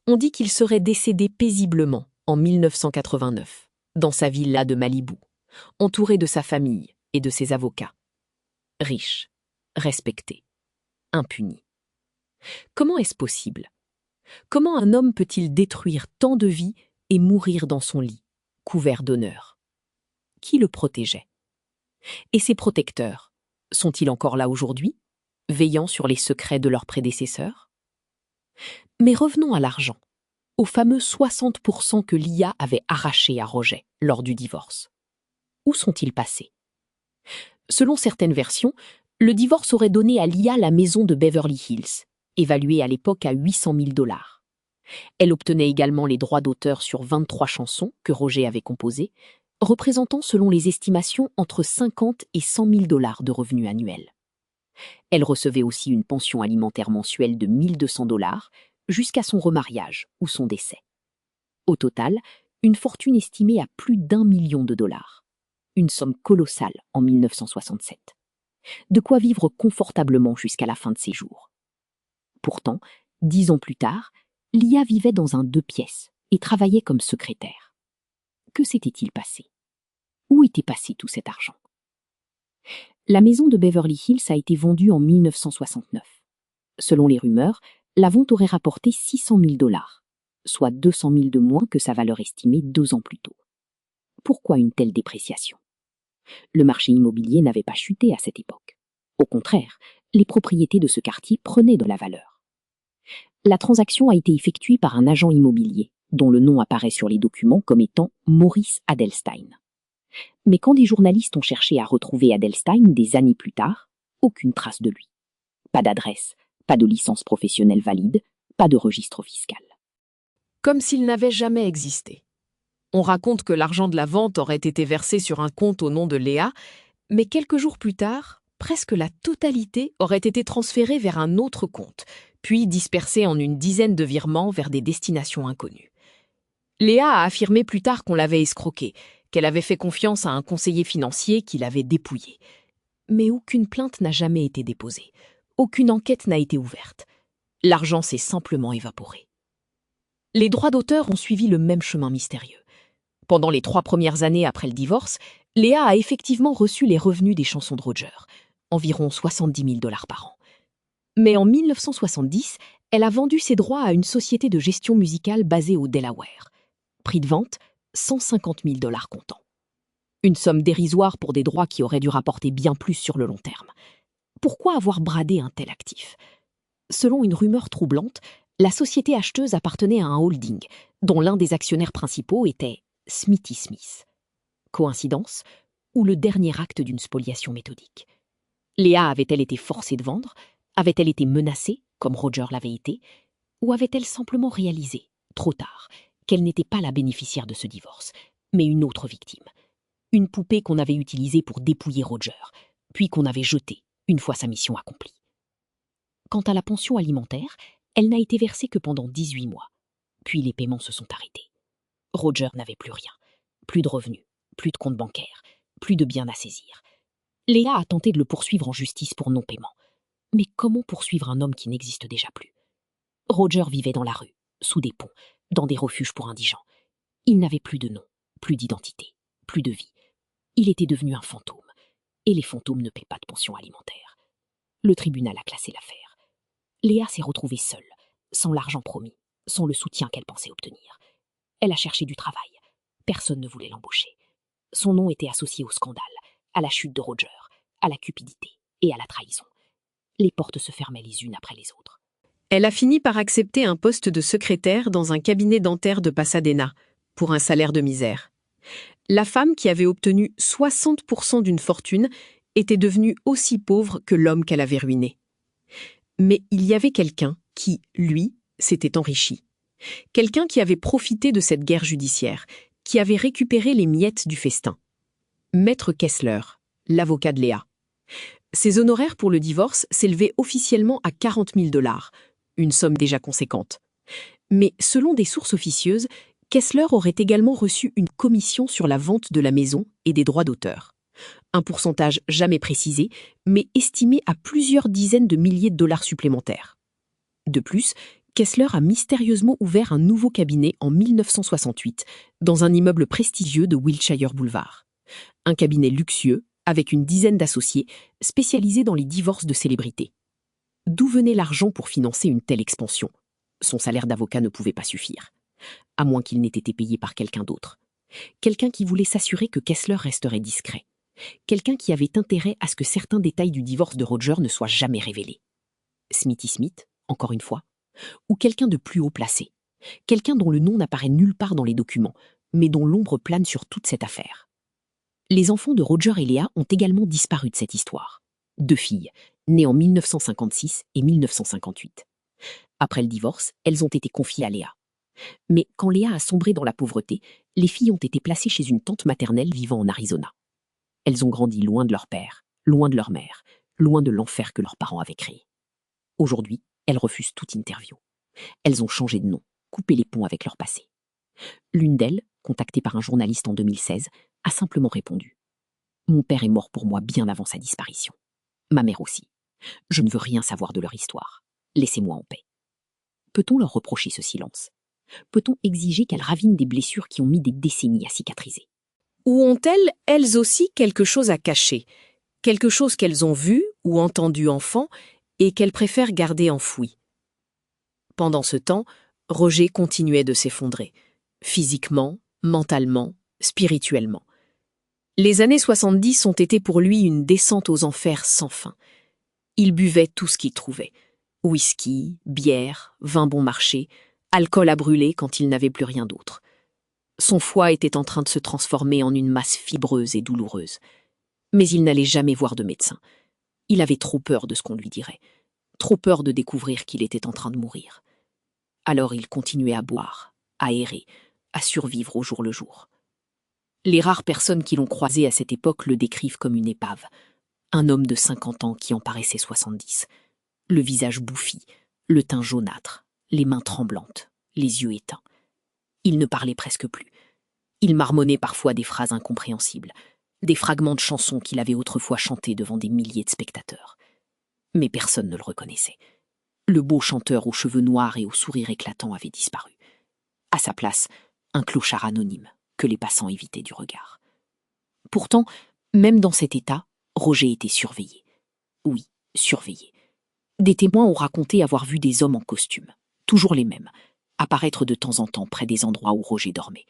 On dit qu'il serait décédé paisiblement en 1989, dans sa villa de Malibu, entouré de sa famille et de ses avocats. Riche, respecté, impuni. Comment est-ce possible? Comment un homme peut-il détruire tant de vies et mourir dans son lit, couvert d'honneur? Qui le protégeait? Et ses protecteurs, sont-ils encore là aujourd'hui, veillant sur les secrets de leurs prédécesseurs? Mais revenons à l'argent, aux fameux 60% que l'IA avait arrachés à Roger lors du divorce. Où sont-ils passés? Selon certaines versions, le divorce aurait donné à l'IA la maison de Beverly Hills, évaluée à l'époque à 800 000 $. Elle obtenait également les droits d'auteur sur 23 chansons que Roger avait composées, représentant selon les estimations entre 50 et 100 000 $ de revenus annuels. Elle recevait aussi une pension alimentaire mensuelle de 1 200 $ jusqu'à son remariage ou son décès. Au total, une fortune estimée à plus d'1 million de $. Une somme colossale en 1967. De quoi vivre confortablement jusqu'à la fin de ses jours. Pourtant, 10 ans plus tard, l'IA vivait dans un 2 pièces et travaillait comme secrétaire. Que s'était-il passé? Où était passé tout cet argent? La maison de Beverly Hills a été vendue en 1969. Selon les rumeurs, la vente aurait rapporté 600 000 $, soit 200 000 de moins que sa valeur estimée 2 ans plus tôt. Pourquoi une telle dépréciation? Le marché immobilier n'avait pas chuté à cette époque. Au contraire, les propriétés de ce quartier prenaient de la valeur. La transaction a été effectuée par un agent immobilier, dont le nom apparaît sur les documents comme étant Maurice Adelstein. Mais quand des journalistes ont cherché à retrouver Adelstein des années plus tard, aucune trace de lui. Pas d'adresse, pas de licence professionnelle valide, pas de registre fiscal. Comme s'il n'avait jamais existé. On raconte que l'argent de la vente aurait été versé sur un compte au nom de Léa, mais quelques jours plus tard, presque la totalité aurait été transférée vers un autre compte, puis dispersée en une dizaine de virements vers des destinations inconnues. Léa a affirmé plus tard qu'on l'avait escroquée, qu'elle avait fait confiance à un conseiller financier qui l'avait dépouillée. Mais aucune plainte n'a jamais été déposée. Aucune enquête n'a été ouverte. L'argent s'est simplement évaporé. Les droits d'auteur ont suivi le même chemin mystérieux. Pendant les 3 premières années après le divorce, Léa a effectivement reçu les revenus des chansons de Roger, environ 70 000 $ par an. Mais en 1970, elle a vendu ses droits à une société de gestion musicale basée au Delaware. Prix de vente, 150 000 $ comptant. Une somme dérisoire pour des droits qui auraient dû rapporter bien plus sur le long terme. Pourquoi avoir bradé un tel actif? Selon une rumeur troublante, la société acheteuse appartenait à un holding, dont l'un des actionnaires principaux était Smithy Smith. Coïncidence ou le dernier acte d'une spoliation méthodique? Léa avait-elle été forcée de vendre? Avait-elle été menacée, comme Roger l'avait été? Ou avait-elle simplement réalisé, trop tard, qu'elle n'était pas la bénéficiaire de ce divorce, mais une autre victime? Une poupée qu'on avait utilisée pour dépouiller Roger, puis qu'on avait jetée une fois sa mission accomplie. Quant à la pension alimentaire, elle n'a été versée que pendant 18 mois. Puis les paiements se sont arrêtés. Roger n'avait plus rien, plus de revenus, plus de compte bancaire, plus de biens à saisir. Léa a tenté de le poursuivre en justice pour non-paiement. Mais comment poursuivre un homme qui n'existe déjà plus? Roger vivait dans la rue, sous des ponts, dans des refuges pour indigents. Il n'avait plus de nom, plus d'identité, plus de vie. Il était devenu un fantôme. Et les fantômes ne paient pas de pension alimentaire. Le tribunal a classé l'affaire. Léa s'est retrouvée seule, sans l'argent promis, sans le soutien qu'elle pensait obtenir. Elle a cherché du travail. Personne ne voulait l'embaucher. Son nom était associé au scandale, à la chute de Roger, à la cupidité et à la trahison. Les portes se fermaient les unes après les autres. Elle a fini par accepter un poste de secrétaire dans un cabinet dentaire de Pasadena, pour un salaire de misère. La femme qui avait obtenu 60% d'une fortune était devenue aussi pauvre que l'homme qu'elle avait ruiné. Mais il y avait quelqu'un qui, lui, s'était enrichi. Quelqu'un qui avait profité de cette guerre judiciaire, qui avait récupéré les miettes du festin. Maître Kessler, l'avocat de Léa. Ses honoraires pour le divorce s'élevaient officiellement à 40 000 $, une somme déjà conséquente. Mais selon des sources officieuses, Kessler aurait également reçu une commission sur la vente de la maison et des droits d'auteur. Un pourcentage jamais précisé, mais estimé à plusieurs dizaines de milliers de dollars supplémentaires. De plus, Kessler a mystérieusement ouvert un nouveau cabinet en 1968 dans un immeuble prestigieux de Wilshire Boulevard. Un cabinet luxueux, avec une dizaine d'associés, spécialisés dans les divorces de célébrités. D'où venait l'argent pour financer une telle expansion? Son salaire d'avocat ne pouvait pas suffire, à moins qu'il n'ait été payé par quelqu'un d'autre. Quelqu'un qui voulait s'assurer que Kessler resterait discret. Quelqu'un qui avait intérêt à ce que certains détails du divorce de Roger ne soient jamais révélés. Smithy Smith, encore une fois, ou quelqu'un de plus haut placé. Quelqu'un dont le nom n'apparaît nulle part dans les documents, mais dont l'ombre plane sur toute cette affaire. Les enfants de Roger et Léa ont également disparu de cette histoire. 2 filles, nées en 1956 et 1958. Après le divorce, elles ont été confiées à Léa. Mais quand Léa a sombré dans la pauvreté, les filles ont été placées chez une tante maternelle vivant en Arizona. Elles ont grandi loin de leur père, loin de leur mère, loin de l'enfer que leurs parents avaient créé. Aujourd'hui, elles refusent toute interview. Elles ont changé de nom, coupé les ponts avec leur passé. L'une d'elles, contactée par un journaliste en 2016, a simplement répondu « Mon père est mort pour moi bien avant sa disparition. Ma mère aussi. Je ne veux rien savoir de leur histoire. Laissez-moi en paix. » Peut-on leur reprocher ce silence? Peut-on exiger qu'elles ravinent des blessures qui ont mis des décennies à cicatriser? Ou ont-elles, elles aussi, quelque chose à cacher? Quelque chose qu'elles ont vu ou entendu enfant et qu'elles préfèrent garder enfoui? Pendant ce temps, Roger continuait de s'effondrer, physiquement, mentalement, spirituellement. Les années 70 ont été pour lui une descente aux enfers sans fin. Il buvait tout ce qu'il trouvait. Whisky, bière, vin bon marché, alcool à brûler quand il n'avait plus rien d'autre. Son foie était en train de se transformer en une masse fibreuse et douloureuse. Mais il n'allait jamais voir de médecin. Il avait trop peur de ce qu'on lui dirait, trop peur de découvrir qu'il était en train de mourir. Alors il continuait à boire, à errer, à survivre au jour le jour. Les rares personnes qui l'ont croisé à cette époque le décrivent comme une épave, un homme de 50 ans qui en paraissait 70, le visage bouffi, le teint jaunâtre, les mains tremblantes, les yeux éteints. Il ne parlait presque plus. Il marmonnait parfois des phrases incompréhensibles, des fragments de chansons qu'il avait autrefois chantées devant des milliers de spectateurs. Mais personne ne le reconnaissait. Le beau chanteur aux cheveux noirs et au sourire éclatant avait disparu. À sa place, un clochard anonyme que les passants évitaient du regard. Pourtant, même dans cet état, Roger était surveillé. Oui, surveillé. Des témoins ont raconté avoir vu des hommes en costume, toujours les mêmes, apparaître de temps en temps près des endroits où Roger dormait.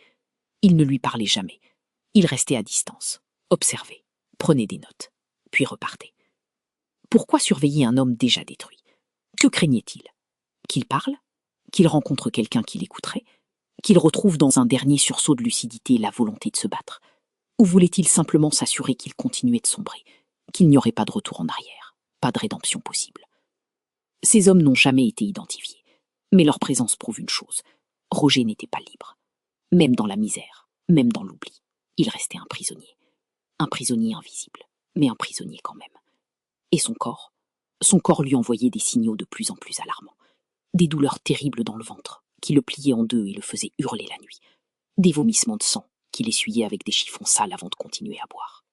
Ils ne lui parlaient jamais. Il restait à distance, observait, prenait des notes, puis repartait. Pourquoi surveiller un homme déjà détruit? Que craignait-il? Qu'il parle? Qu'il rencontre quelqu'un qui l'écouterait? Qu'il retrouve dans un dernier sursaut de lucidité la volonté de se battre? Ou voulait-il simplement s'assurer qu'il continuait de sombrer, qu'il n'y aurait pas de retour en arrière, pas de rédemption possible? Ces hommes n'ont jamais été identifiés, mais leur présence prouve une chose. Roger n'était pas libre. Même dans la misère, même dans l'oubli, il restait un prisonnier. Un prisonnier invisible, mais un prisonnier quand même. Et son corps lui envoyait des signaux de plus en plus alarmants. Des douleurs terribles dans le ventre, qui le pliaient en deux et le faisaient hurler la nuit. Des vomissements de sang, qu'il essuyait avec des chiffons sales avant de continuer à boire.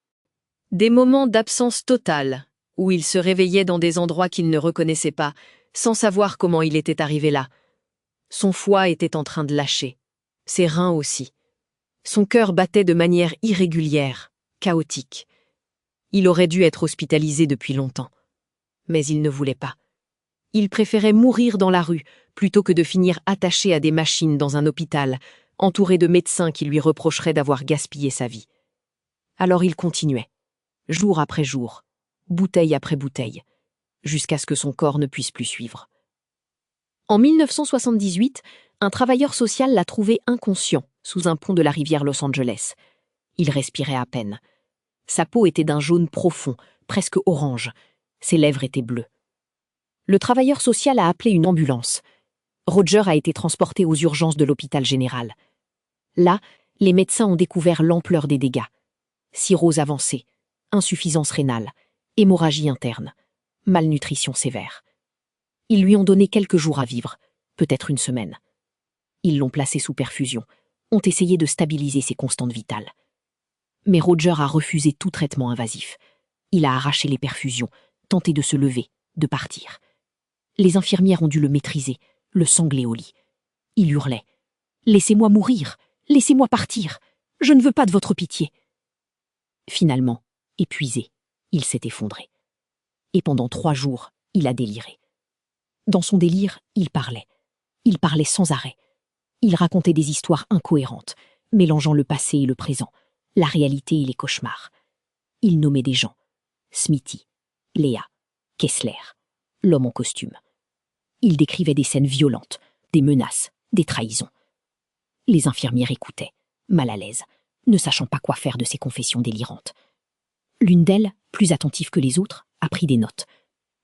Des moments d'absence totale, où il se réveillait dans des endroits qu'il ne reconnaissait pas, sans savoir comment il était arrivé là. Son foie était en train de lâcher, ses reins aussi. Son cœur battait de manière irrégulière, chaotique. Il aurait dû être hospitalisé depuis longtemps. Mais il ne voulait pas. Il préférait mourir dans la rue plutôt que de finir attaché à des machines dans un hôpital, entouré de médecins qui lui reprocheraient d'avoir gaspillé sa vie. Alors il continuait, jour après jour, bouteille après bouteille, jusqu'à ce que son corps ne puisse plus suivre. En 1978, un travailleur social l'a trouvé inconscient sous un pont de la rivière Los Angeles. Il respirait à peine. Sa peau était d'un jaune profond, presque orange. Ses lèvres étaient bleues. Le travailleur social a appelé une ambulance. Roger a été transporté aux urgences de l'hôpital général. Là, les médecins ont découvert l'ampleur des dégâts. Cirrhose avancée, insuffisance rénale, hémorragie interne, malnutrition sévère. Ils lui ont donné quelques jours à vivre, peut-être une semaine. Ils l'ont placé sous perfusion, ont essayé de stabiliser ses constantes vitales. Mais Roger a refusé tout traitement invasif. Il a arraché les perfusions, tenté de se lever, de partir. Les infirmières ont dû le maîtriser, le sangler au lit. Il hurlait « Laissez-moi mourir, laissez-moi partir, je ne veux pas de votre pitié !» Finalement, épuisé, il s'est effondré. Et pendant 3 jours, il a déliré. Dans son délire, il parlait sans arrêt. Il racontait des histoires incohérentes, mélangeant le passé et le présent, la réalité et les cauchemars. Il nommait des gens. Smithy, Léa, Kessler, l'homme en costume. Il décrivait des scènes violentes, des menaces, des trahisons. Les infirmières écoutaient, mal à l'aise, ne sachant pas quoi faire de ces confessions délirantes. L'une d'elles, plus attentive que les autres, a pris des notes.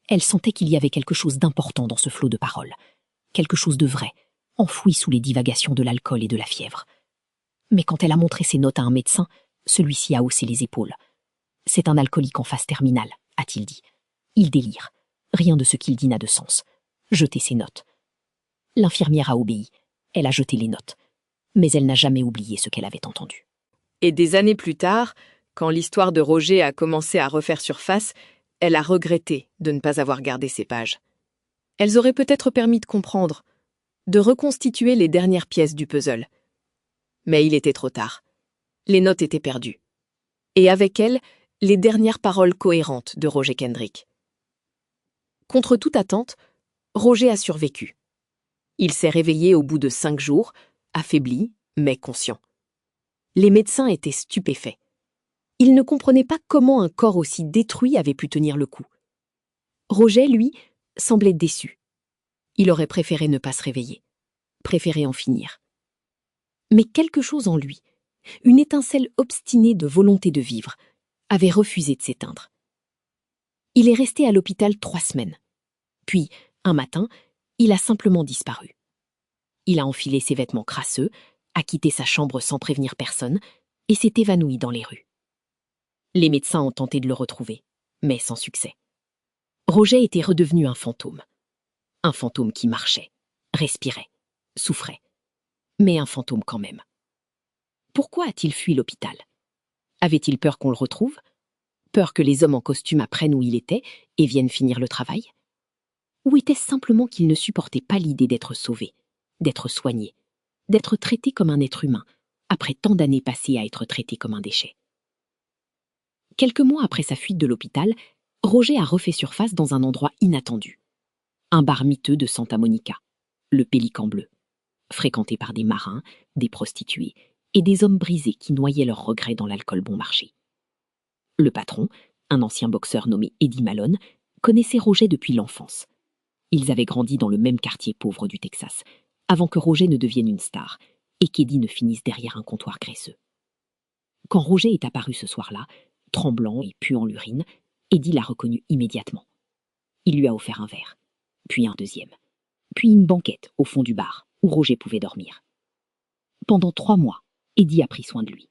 Elle sentait qu'il y avait quelque chose d'important dans ce flot de paroles, quelque chose de vrai, enfoui sous les divagations de l'alcool et de la fièvre. Mais quand elle a montré ses notes à un médecin, celui-ci a haussé les épaules. « C'est un alcoolique en phase terminale », a-t-il dit. « Il délire. Rien de ce qu'il dit n'a de sens. Jetez ses notes. » L'infirmière a obéi. Elle a jeté les notes. Mais elle n'a jamais oublié ce qu'elle avait entendu. Et des années plus tard, quand l'histoire de Roger a commencé à refaire surface, elle a regretté de ne pas avoir gardé ces pages. Elles auraient peut-être permis de comprendre, de reconstituer les dernières pièces du puzzle. Mais il était trop tard. Les notes étaient perdues. Et avec elles, les dernières paroles cohérentes de Roger Kendrick. Contre toute attente, Roger a survécu. Il s'est réveillé au bout de 5 jours, affaibli, mais conscient. Les médecins étaient stupéfaits. Ils ne comprenaient pas comment un corps aussi détruit avait pu tenir le coup. Roger, lui, semblait déçu. Il aurait préféré ne pas se réveiller, préféré en finir. Mais quelque chose en lui, une étincelle obstinée de volonté de vivre, avait refusé de s'éteindre. Il est resté à l'hôpital 3 semaines. Puis, un matin, il a simplement disparu. Il a enfilé ses vêtements crasseux, a quitté sa chambre sans prévenir personne et s'est évanoui dans les rues. Les médecins ont tenté de le retrouver, mais sans succès. Roger était redevenu un fantôme. Un fantôme qui marchait, respirait, souffrait. Mais un fantôme quand même. Pourquoi a-t-il fui l'hôpital? Avait-il peur qu'on le retrouve? Peur que les hommes en costume apprennent où il était et viennent finir le travail? Ou était-ce simplement qu'il ne supportait pas l'idée d'être sauvé, d'être soigné, d'être traité comme un être humain, après tant d'années passées à être traité comme un déchet? Quelques mois après sa fuite de l'hôpital, Roger a refait surface dans un endroit inattendu. Un bar miteux de Santa Monica, le Pélican Bleu, fréquenté par des marins, des prostituées et des hommes brisés qui noyaient leurs regrets dans l'alcool bon marché. Le patron, un ancien boxeur nommé Eddie Malone, connaissait Roger depuis l'enfance. Ils avaient grandi dans le même quartier pauvre du Texas, avant que Roger ne devienne une star et qu'Eddie ne finisse derrière un comptoir graisseux. Quand Roger est apparu ce soir-là, tremblant et puant l'urine, Eddie l'a reconnu immédiatement. Il lui a offert un verre, puis un deuxième, puis une banquette au fond du bar, où Roger pouvait dormir. Pendant 3 mois, Eddie a pris soin de lui.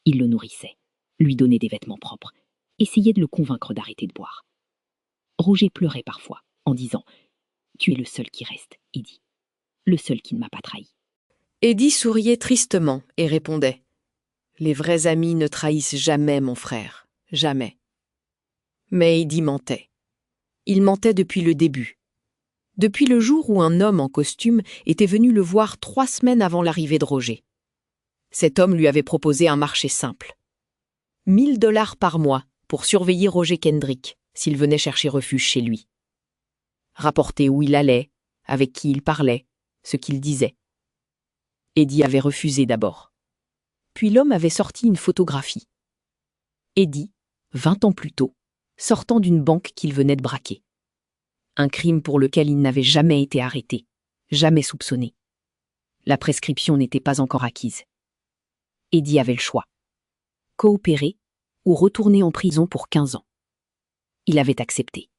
Il le nourrissait, lui donnait des vêtements propres, essayait de le convaincre d'arrêter de boire. Roger pleurait parfois, en disant « Tu es le seul qui reste, Eddie, le seul qui ne m'a pas trahi. » Eddie souriait tristement et répondait « Les vrais amis ne trahissent jamais, mon frère, jamais. » Mais Eddie mentait. Il mentait depuis le début. Depuis le jour où un homme en costume était venu le voir 3 semaines avant l'arrivée de Roger. Cet homme lui avait proposé un marché simple. $1000 par mois pour surveiller Roger Kendrick s'il venait chercher refuge chez lui. rapporter où il allait, avec qui il parlait, ce qu'il disait. Eddie avait refusé d'abord. Puis l'homme avait sorti une photographie. Eddie, 20 ans plus tôt, sortant d'une banque qu'il venait de braquer. Un crime pour lequel il n'avait jamais été arrêté, jamais soupçonné. La prescription n'était pas encore acquise. Eddie avait le choix. Coopérer ou retourner en prison pour 15 ans. Il avait accepté.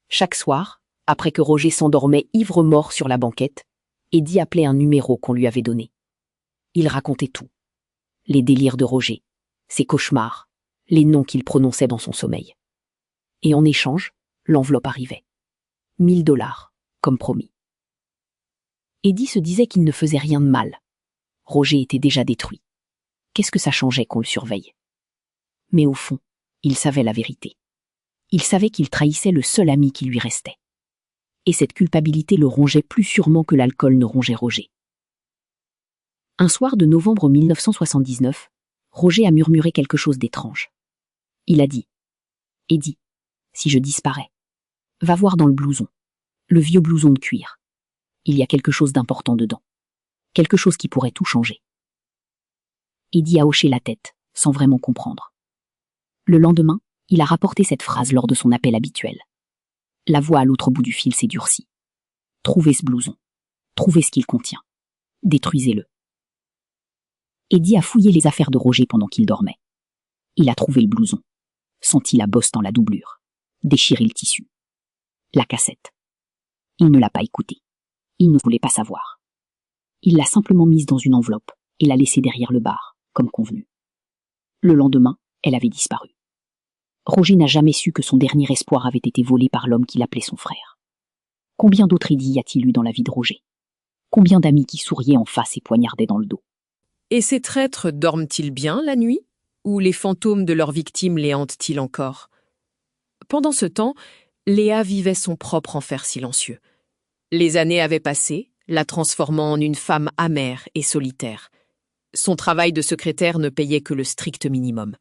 Chaque soir, après que Roger s'endormait ivre-mort sur la banquette, Eddie appelait un numéro qu'on lui avait donné. Il racontait tout. Les délires de Roger, ses cauchemars, les noms qu'il prononçait dans son sommeil. Et en échange, l'enveloppe arrivait. 1 000 $, comme promis. Eddie se disait qu'il ne faisait rien de mal. Roger était déjà détruit. Qu'est-ce que ça changeait qu'on le surveille? Mais au fond, il savait la vérité. Il savait qu'il trahissait le seul ami qui lui restait. Et cette culpabilité le rongeait plus sûrement que l'alcool ne rongeait Roger. Un soir de novembre 1979, Roger a murmuré quelque chose d'étrange. Il a dit « Eddie, si je disparais, va voir dans le blouson, le vieux blouson de cuir. Il y a quelque chose d'important dedans. Quelque chose qui pourrait tout changer. » Eddie a hoché la tête, sans vraiment comprendre. Le lendemain, il a rapporté cette phrase lors de son appel habituel. La voix à l'autre bout du fil s'est durcie. « Trouvez ce blouson. Trouvez ce qu'il contient. Détruisez-le. » Eddie a fouillé les affaires de Roger pendant qu'il dormait. Il a trouvé le blouson, senti la bosse dans la doublure, déchiré le tissu. La cassette. Il ne l'a pas écoutée. Il ne voulait pas savoir. Il l'a simplement mise dans une enveloppe et l'a laissée derrière le bar, comme convenu. Le lendemain, elle avait disparu. Roger n'a jamais su que son dernier espoir avait été volé par l'homme qu'il appelait son frère. Combien d'autres Eddie y a-t-il eu dans la vie de Roger? Combien d'amis qui souriaient en face et poignardaient dans le dos? Et ces traîtres dorment-ils bien la nuit? Ou les fantômes de leurs victimes les hantent-ils encore? Pendant ce temps, Léa vivait son propre enfer silencieux. Les années avaient passé, la transformant en une femme amère et solitaire. Son travail de secrétaire ne payait que le strict minimum.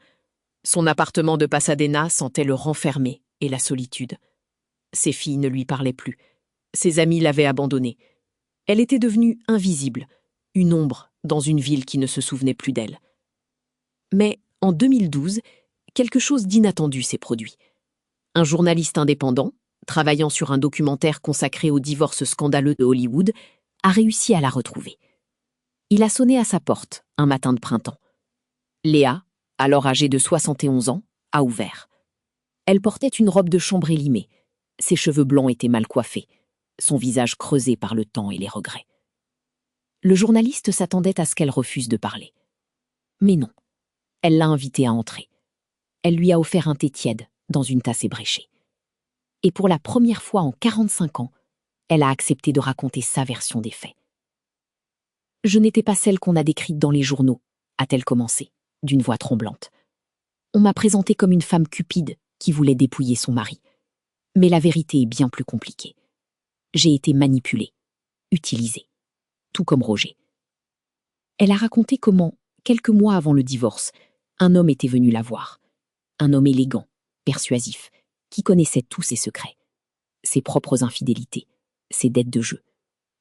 Son appartement de Pasadena sentait le renfermé et la solitude. Ses filles ne lui parlaient plus. Ses amis l'avaient abandonnée. Elle était devenue invisible, une ombre dans une ville qui ne se souvenait plus d'elle. Mais en 2012, quelque chose d'inattendu s'est produit. Un journaliste indépendant, travaillant sur un documentaire consacré au divorce scandaleux de Hollywood, a réussi à la retrouver. Il a sonné à sa porte un matin de printemps. Léa, alors âgée de 71 ans, a ouvert. Elle portait une robe de chambre élimée. Ses cheveux blancs étaient mal coiffés, son visage creusé par le temps et les regrets. Le journaliste s'attendait à ce qu'elle refuse de parler. Mais non, elle l'a invitée à entrer. Elle lui a offert un thé tiède dans une tasse ébréchée. Et pour la première fois en 45 ans, elle a accepté de raconter sa version des faits. « Je n'étais pas celle qu'on a décrite dans les journaux », a-t-elle commencé, d'une voix tremblante. « On m'a présentée comme une femme cupide qui voulait dépouiller son mari. Mais la vérité est bien plus compliquée. J'ai été manipulée, utilisée, tout comme Roger. » Elle a raconté comment, quelques mois avant le divorce, un homme était venu la voir. Un homme élégant, persuasif, qui connaissait tous ses secrets. Ses propres infidélités, ses dettes de jeu,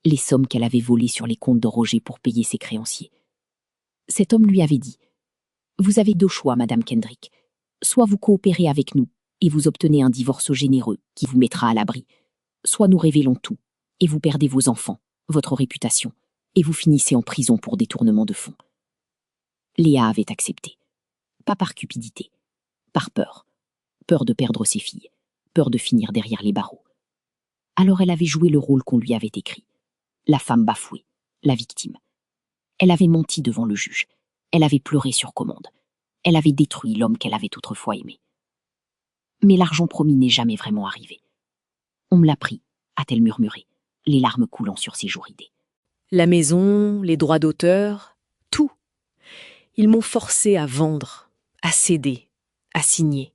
les sommes qu'elle avait volées sur les comptes de Roger pour payer ses créanciers. Cet homme lui avait dit « Vous avez 2 choix, Madame Kendrick. Soit vous coopérez avec nous et vous obtenez un divorce généreux qui vous mettra à l'abri, soit nous révélons tout et vous perdez vos enfants, votre réputation, et vous finissez en prison pour détournement de fonds. » Léa avait accepté. Pas par cupidité, par peur. Peur de perdre ses filles, peur de finir derrière les barreaux. Alors elle avait joué le rôle qu'on lui avait écrit. La femme bafouée, la victime. Elle avait menti devant le juge. Elle avait pleuré sur commande. Elle avait détruit l'homme qu'elle avait autrefois aimé. Mais l'argent promis n'est jamais vraiment arrivé. On me l'a pris, a-t-elle murmuré, les larmes coulant sur ses joues ridées. La maison, les droits d'auteur, tout. Ils m'ont forcé à vendre, à céder, à signer.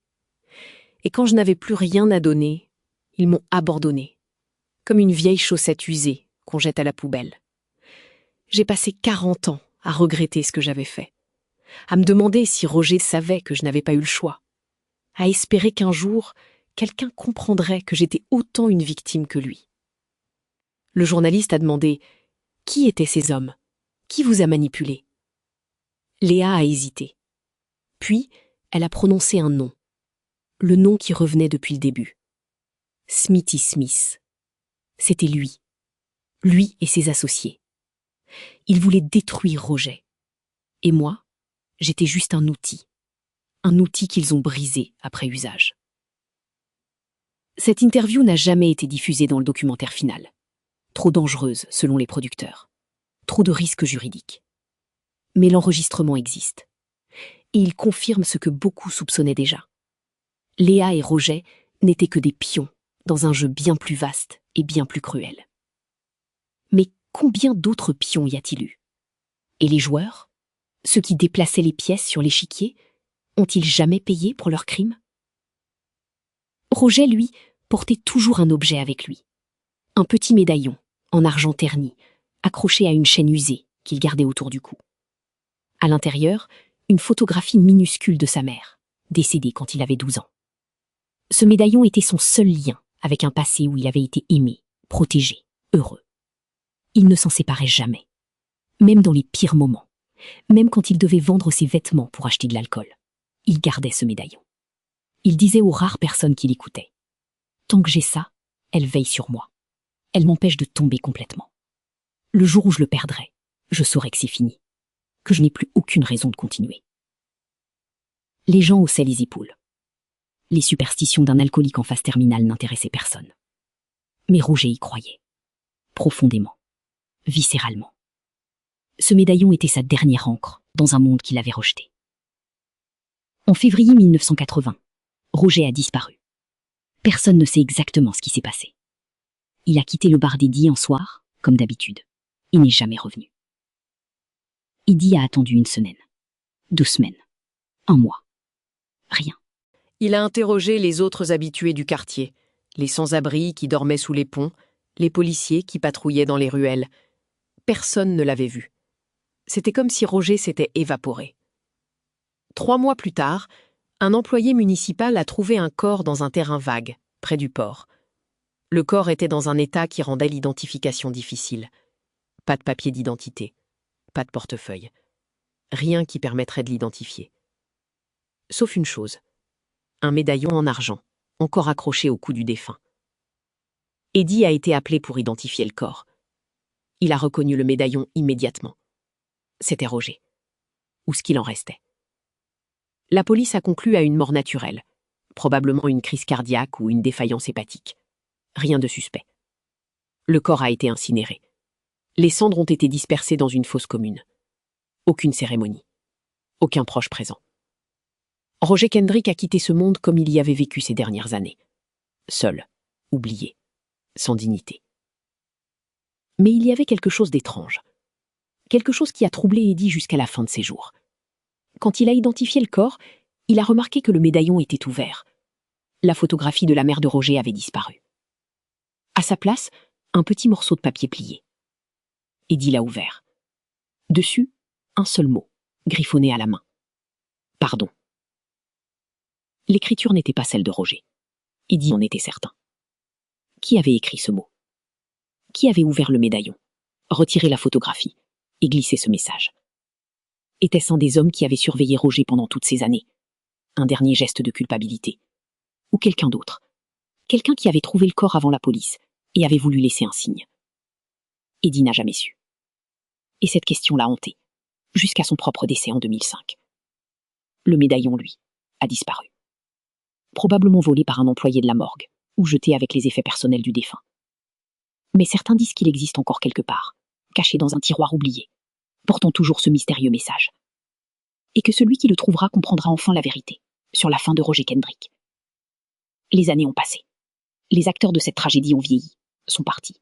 Et quand je n'avais plus rien à donner, ils m'ont abandonnée, comme une vieille chaussette usée qu'on jette à la poubelle. J'ai passé 40 ans à regretter ce que j'avais fait, à me demander si Roger savait que je n'avais pas eu le choix, à espérer qu'un jour, quelqu'un comprendrait que j'étais autant une victime que lui. Le journaliste a demandé « Qui étaient ces hommes? Qui vous a manipulé ?» Léa a hésité. Puis, elle a prononcé un nom. Le nom qui revenait depuis le début. Smithy Smith. C'était lui. Lui et ses associés. Ils voulaient détruire Roger. Et moi, j'étais juste un outil. Un outil qu'ils ont brisé après usage. Cette interview n'a jamais été diffusée dans le documentaire final. Trop dangereuse, selon les producteurs. Trop de risques juridiques. Mais l'enregistrement existe. Et il confirme ce que beaucoup soupçonnaient déjà. Léa et Roger n'étaient que des pions dans un jeu bien plus vaste et bien plus cruel. Mais combien d'autres pions y a-t-il eu? Et les joueurs, ceux qui déplaçaient les pièces sur l'échiquier, ont-ils jamais payé pour leurs crimes? Roger, lui, portait toujours un objet avec lui. Un petit médaillon, en argent terni, accroché à une chaîne usée qu'il gardait autour du cou. À l'intérieur, une photographie minuscule de sa mère, décédée quand il avait 12 ans. Ce médaillon était son seul lien avec un passé où il avait été aimé, protégé, heureux. Il ne s'en séparait jamais, même dans les pires moments, même quand il devait vendre ses vêtements pour acheter de l'alcool. Il gardait ce médaillon. Il disait aux rares personnes qui l'écoutaient « Tant que j'ai ça, elle veille sur moi. Elle m'empêche de tomber complètement. Le jour où je le perdrai, je saurai que c'est fini, que je n'ai plus aucune raison de continuer. » Les gens haussaient les épaules. Les superstitions d'un alcoolique en phase terminale n'intéressaient personne. Mais Roger y croyait. Profondément. Viscéralement. Ce médaillon était sa dernière ancre dans un monde qu'il avait rejeté. En février 1980, Roger a disparu. Personne ne sait exactement ce qui s'est passé. Il a quitté le bar d'Eddie un soir, comme d'habitude. Il n'est jamais revenu. Eddie a attendu 1 semaine, 2 semaines, 1 mois. Rien. Il a interrogé les autres habitués du quartier, les sans-abri qui dormaient sous les ponts, les policiers qui patrouillaient dans les ruelles. Personne ne l'avait vu. C'était comme si Roger s'était évaporé. 3 mois plus tard, un employé municipal a trouvé un corps dans un terrain vague, près du port. Le corps était dans un état qui rendait l'identification difficile. Pas de papier d'identité, pas de portefeuille. Rien qui permettrait de l'identifier. Sauf une chose. Un médaillon en argent, encore accroché au cou du défunt. Eddie a été appelé pour identifier le corps. Il a reconnu le médaillon immédiatement. C'était Roger. Ou ce qu'il en restait. La police a conclu à une mort naturelle, probablement une crise cardiaque ou une défaillance hépatique. Rien de suspect. Le corps a été incinéré. Les cendres ont été dispersées dans une fosse commune. Aucune cérémonie. Aucun proche présent. Roger Kendrick a quitté ce monde comme il y avait vécu ces dernières années. Seul, oublié, sans dignité. Mais il y avait quelque chose d'étrange. Quelque chose qui a troublé Eddie jusqu'à la fin de ses jours. Quand il a identifié le corps, il a remarqué que le médaillon était ouvert. La photographie de la mère de Roger avait disparu. À sa place, un petit morceau de papier plié. Eddie l'a ouvert. Dessus, un seul mot, griffonné à la main. Pardon. L'écriture n'était pas celle de Roger. Eddie en était certain. Qui avait écrit ce mot? Qui avait ouvert le médaillon, retiré la photographie et glissé ce message? Était-ce un des hommes qui avait surveillé Roger pendant toutes ces années? Un dernier geste de culpabilité? Ou quelqu'un d'autre? Quelqu'un qui avait trouvé le corps avant la police et avait voulu laisser un signe? Eddie n'a jamais su. Et cette question l'a hanté, jusqu'à son propre décès en 2005. Le médaillon, lui, a disparu. Probablement volé par un employé de la morgue, ou jeté avec les effets personnels du défunt. Mais certains disent qu'il existe encore quelque part, caché dans un tiroir oublié, portant toujours ce mystérieux message. Et que celui qui le trouvera comprendra enfin la vérité, sur la fin de Roger Kendrick. Les années ont passé. Les acteurs de cette tragédie ont vieilli, sont partis,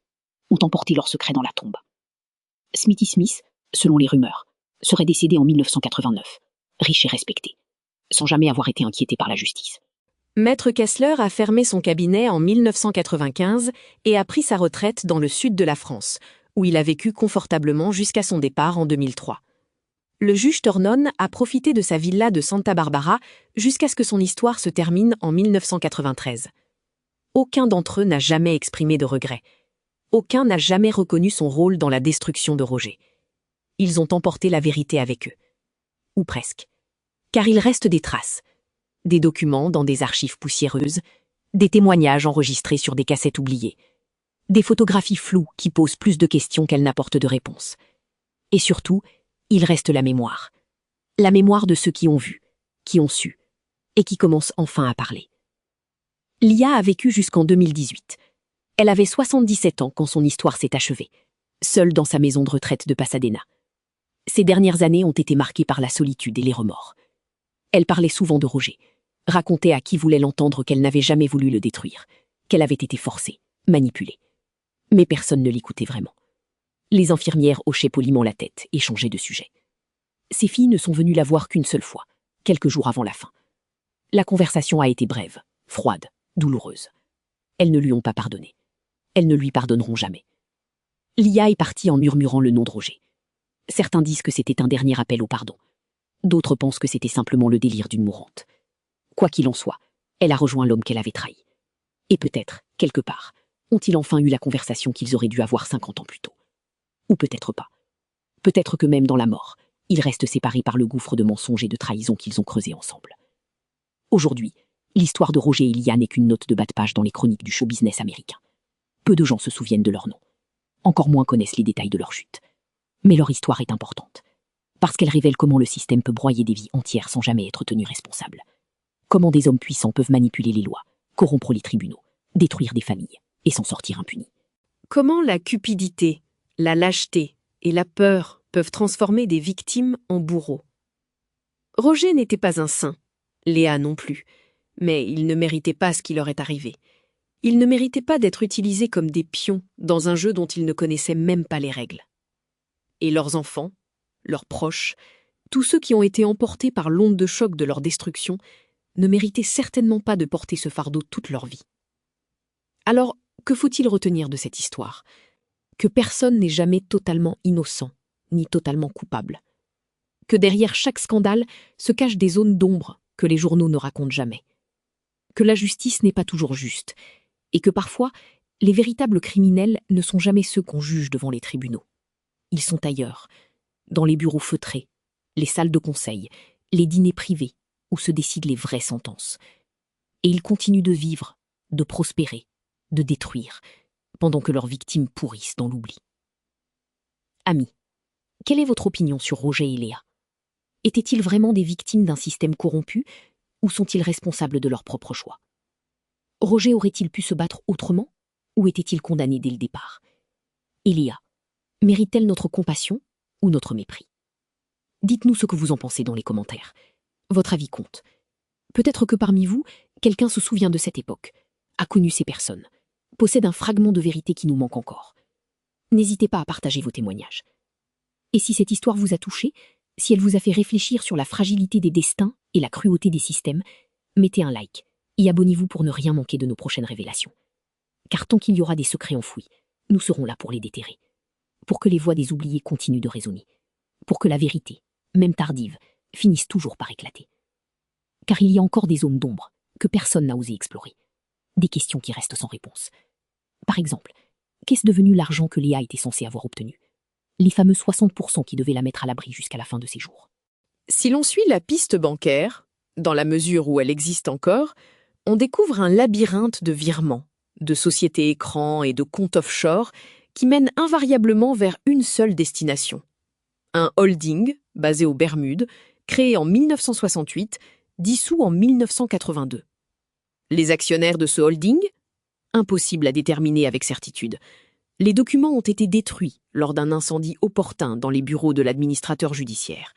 ont emporté leur secret dans la tombe. Smithy Smith, selon les rumeurs, serait décédé en 1989, riche et respecté, sans jamais avoir été inquiété par la justice. Maître Kessler a fermé son cabinet en 1995 et a pris sa retraite dans le sud de la France, où il a vécu confortablement jusqu'à son départ en 2003. Le juge Tornone a profité de sa villa de Santa Barbara jusqu'à ce que son histoire se termine en 1993. Aucun d'entre eux n'a jamais exprimé de regret. Aucun n'a jamais reconnu son rôle dans la destruction de Roger. Ils ont emporté la vérité avec eux. Ou presque. Car il reste des traces. Des documents dans des archives poussiéreuses, des témoignages enregistrés sur des cassettes oubliées, des photographies floues qui posent plus de questions qu'elles n'apportent de réponses. Et surtout, il reste la mémoire. La mémoire de ceux qui ont vu, qui ont su, et qui commencent enfin à parler. Lia a vécu jusqu'en 2018. Elle avait 77 ans quand son histoire s'est achevée, seule dans sa maison de retraite de Pasadena. Ses dernières années ont été marquées par la solitude et les remords. Elle parlait souvent de Roger, racontait à qui voulait l'entendre qu'elle n'avait jamais voulu le détruire, qu'elle avait été forcée, manipulée. Mais personne ne l'écoutait vraiment. Les infirmières hochaient poliment la tête et changeaient de sujet. Ses filles ne sont venues la voir qu'une seule fois, quelques jours avant la fin. La conversation a été brève, froide, douloureuse. Elles ne lui ont pas pardonné. Elles ne lui pardonneront jamais. Lia est partie en murmurant le nom de Roger. Certains disent que c'était un dernier appel au pardon. D'autres pensent que c'était simplement le délire d'une mourante. Quoi qu'il en soit, elle a rejoint l'homme qu'elle avait trahi. Et peut-être, quelque part, ont-ils enfin eu la conversation qu'ils auraient dû avoir 50 ans plus tôt. Ou peut-être pas. Peut-être que même dans la mort, ils restent séparés par le gouffre de mensonges et de trahisons qu'ils ont creusé ensemble. Aujourd'hui, l'histoire de Roger et Lia n'est qu'une note de bas de page dans les chroniques du show business américain. Peu de gens se souviennent de leur nom. Encore moins connaissent les détails de leur chute. Mais leur histoire est importante. Parce qu'elle révèle comment le système peut broyer des vies entières sans jamais être tenu responsable. Comment des hommes puissants peuvent manipuler les lois, corrompre les tribunaux, détruire des familles et s'en sortir impunis. Comment la cupidité, la lâcheté et la peur peuvent transformer des victimes en bourreaux? Roger n'était pas un saint, Léa non plus, mais ils ne méritaient pas ce qui leur est arrivé. Ils ne méritaient pas d'être utilisés comme des pions dans un jeu dont ils ne connaissaient même pas les règles. Et leurs enfants, leurs proches, tous ceux qui ont été emportés par l'onde de choc de leur destruction, ne méritaient certainement pas de porter ce fardeau toute leur vie. Alors, que faut-il retenir de cette histoire? Que personne n'est jamais totalement innocent, ni totalement coupable. Que derrière chaque scandale se cachent des zones d'ombre que les journaux ne racontent jamais. Que la justice n'est pas toujours juste, et que parfois, les véritables criminels ne sont jamais ceux qu'on juge devant les tribunaux. Ils sont ailleurs, dans les bureaux feutrés, les salles de conseil, les dîners privés, où se décident les vraies sentences. Et ils continuent de vivre, de prospérer, de détruire, pendant que leurs victimes pourrissent dans l'oubli. Amis, quelle est votre opinion sur Roger et Léa? Étaient-ils vraiment des victimes d'un système corrompu, ou sont-ils responsables de leur propre choix? Roger aurait-il pu se battre autrement, ou était-il condamné dès le départ? Et Léa, mérite-t-elle notre compassion ou notre mépris? Dites-nous ce que vous en pensez dans les commentaires. Votre avis compte. Peut-être que parmi vous, quelqu'un se souvient de cette époque, a connu ces personnes, possède un fragment de vérité qui nous manque encore. N'hésitez pas à partager vos témoignages. Et si cette histoire vous a touché, si elle vous a fait réfléchir sur la fragilité des destins et la cruauté des systèmes, mettez un like et abonnez-vous pour ne rien manquer de nos prochaines révélations. Car tant qu'il y aura des secrets enfouis, nous serons là pour les déterrer. Pour que les voix des oubliés continuent de résonner. Pour que la vérité, même tardive, finisse toujours par éclater. Car il y a encore des zones d'ombre que personne n'a osé explorer. Des questions qui restent sans réponse. Par exemple, qu'est-ce devenu l'argent que Léa était censée avoir obtenu? Les fameux 60% qui devaient la mettre à l'abri jusqu'à la fin de ses jours. Si l'on suit la piste bancaire, dans la mesure où elle existe encore, on découvre un labyrinthe de virements, de sociétés écrans et de comptes offshore qui mènent invariablement vers une seule destination. Un holding, basé aux Bermudes, créé en 1968, dissous en 1982. Les actionnaires de ce holding? Impossible à déterminer avec certitude. Les documents ont été détruits lors d'un incendie opportun dans les bureaux de l'administrateur judiciaire.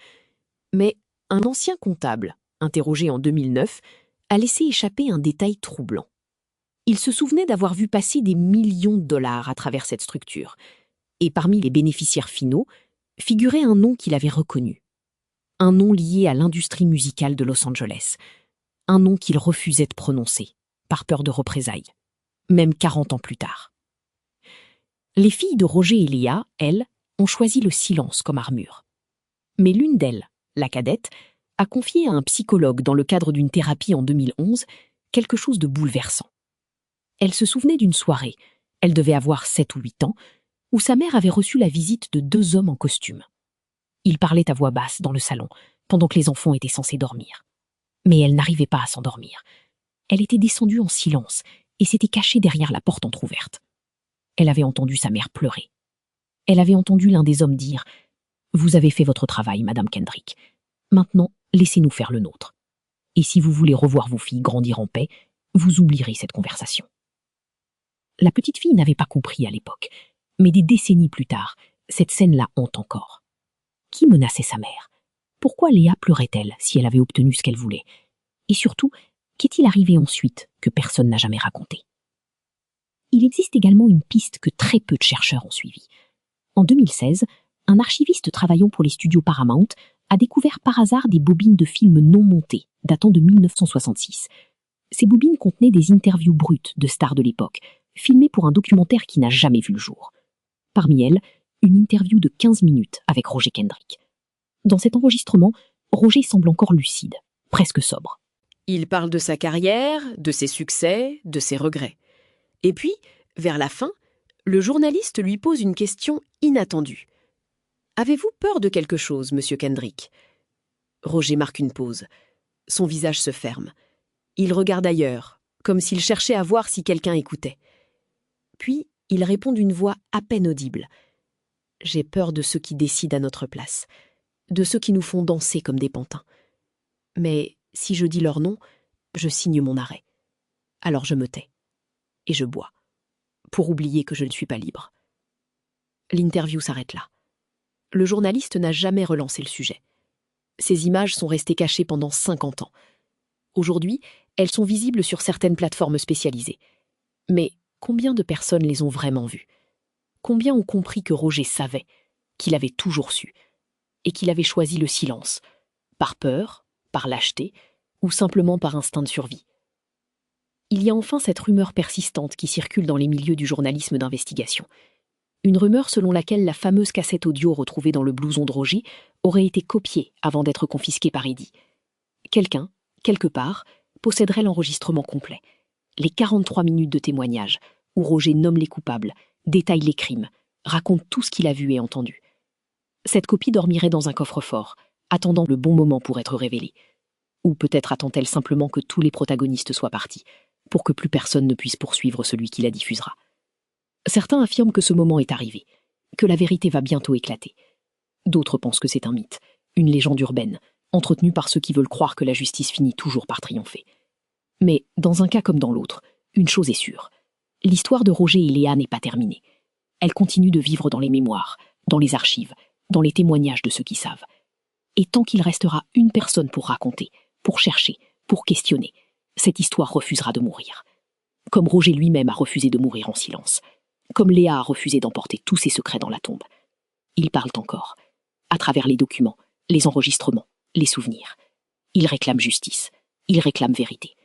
Mais un ancien comptable, interrogé en 2009, a laissé échapper un détail troublant. Il se souvenait d'avoir vu passer des millions de dollars à travers cette structure. Et parmi les bénéficiaires finaux, figurait un nom qu'il avait reconnu. Un nom lié à l'industrie musicale de Los Angeles. Un nom qu'il refusait de prononcer, par peur de représailles. Même 40 ans plus tard. Les filles de Roger et Léa, elles, ont choisi le silence comme armure. Mais l'une d'elles, la cadette, a confié à un psychologue dans le cadre d'une thérapie en 2011 quelque chose de bouleversant. Elle se souvenait d'une soirée, elle devait avoir 7 ou 8 ans, où sa mère avait reçu la visite de 2 hommes en costume. Ils parlaient à voix basse dans le salon, pendant que les enfants étaient censés dormir. Mais elle n'arrivait pas à s'endormir. Elle était descendue en silence et s'était cachée derrière la porte entr'ouverte. Elle avait entendu sa mère pleurer. Elle avait entendu l'un des hommes dire « Vous avez fait votre travail, Madame Kendrick. Maintenant, laissez-nous faire le nôtre. Et si vous voulez revoir vos filles grandir en paix, vous oublierez cette conversation. » La petite fille n'avait pas compris à l'époque, mais des décennies plus tard, cette scène la hante encore. Qui menaçait sa mère? Pourquoi Léa pleurait-elle si elle avait obtenu ce qu'elle voulait? Et surtout, qu'est-il arrivé ensuite que personne n'a jamais raconté? Il existe également une piste que très peu de chercheurs ont suivie. En 2016, un archiviste travaillant pour les studios Paramount a découvert par hasard des bobines de films non montées, datant de 1966. Ces bobines contenaient des interviews brutes de stars de l'époque, filmées pour un documentaire qui n'a jamais vu le jour. Parmi elles, une interview de 15 minutes avec Roger Kendrick. Dans cet enregistrement, Roger semble encore lucide, presque sobre. Il parle de sa carrière, de ses succès, de ses regrets. Et puis, vers la fin, le journaliste lui pose une question inattendue. « Avez-vous peur de quelque chose, monsieur Kendrick ?» Roger marque une pause. Son visage se ferme. Il regarde ailleurs, comme s'il cherchait à voir si quelqu'un écoutait. Puis, il répond d'une voix à peine audible. « J'ai peur de ceux qui décident à notre place, de ceux qui nous font danser comme des pantins. Mais si je dis leur nom, je signe mon arrêt. Alors je me tais. Et je bois, pour oublier que je ne suis pas libre. » L'interview s'arrête là. Le journaliste n'a jamais relancé le sujet. Ces images sont restées cachées pendant 50 ans. Aujourd'hui, elles sont visibles sur certaines plateformes spécialisées. Mais combien de personnes les ont vraiment vues? Combien ont compris que Roger savait, qu'il avait toujours su, et qu'il avait choisi le silence, par peur, par lâcheté, ou simplement par instinct de survie? Il y a enfin cette rumeur persistante qui circule dans les milieux du journalisme d'investigation. Une rumeur selon laquelle la fameuse cassette audio retrouvée dans le blouson de Roger aurait été copiée avant d'être confisquée par Eddie. Quelqu'un, quelque part, posséderait l'enregistrement complet. Les 43 minutes de témoignage, où Roger nomme les coupables, détaille les crimes, raconte tout ce qu'il a vu et entendu. Cette copie dormirait dans un coffre-fort, attendant le bon moment pour être révélée. Ou peut-être attend-elle simplement que tous les protagonistes soient partis, pour que plus personne ne puisse poursuivre celui qui la diffusera. Certains affirment que ce moment est arrivé, que la vérité va bientôt éclater. D'autres pensent que c'est un mythe, une légende urbaine, entretenue par ceux qui veulent croire que la justice finit toujours par triompher. Mais, dans un cas comme dans l'autre, une chose est sûre. L'histoire de Roger et Léa n'est pas terminée. Elle continue de vivre dans les mémoires, dans les archives, dans les témoignages de ceux qui savent. Et tant qu'il restera une personne pour raconter, pour chercher, pour questionner, cette histoire refusera de mourir. Comme Roger lui-même a refusé de mourir en silence. Comme Léa a refusé d'emporter tous ses secrets dans la tombe. Ils parlent encore, à travers les documents, les enregistrements, les souvenirs. Ils réclament justice, ils réclament vérité.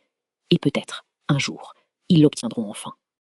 Et peut-être, un jour, ils l'obtiendront enfin.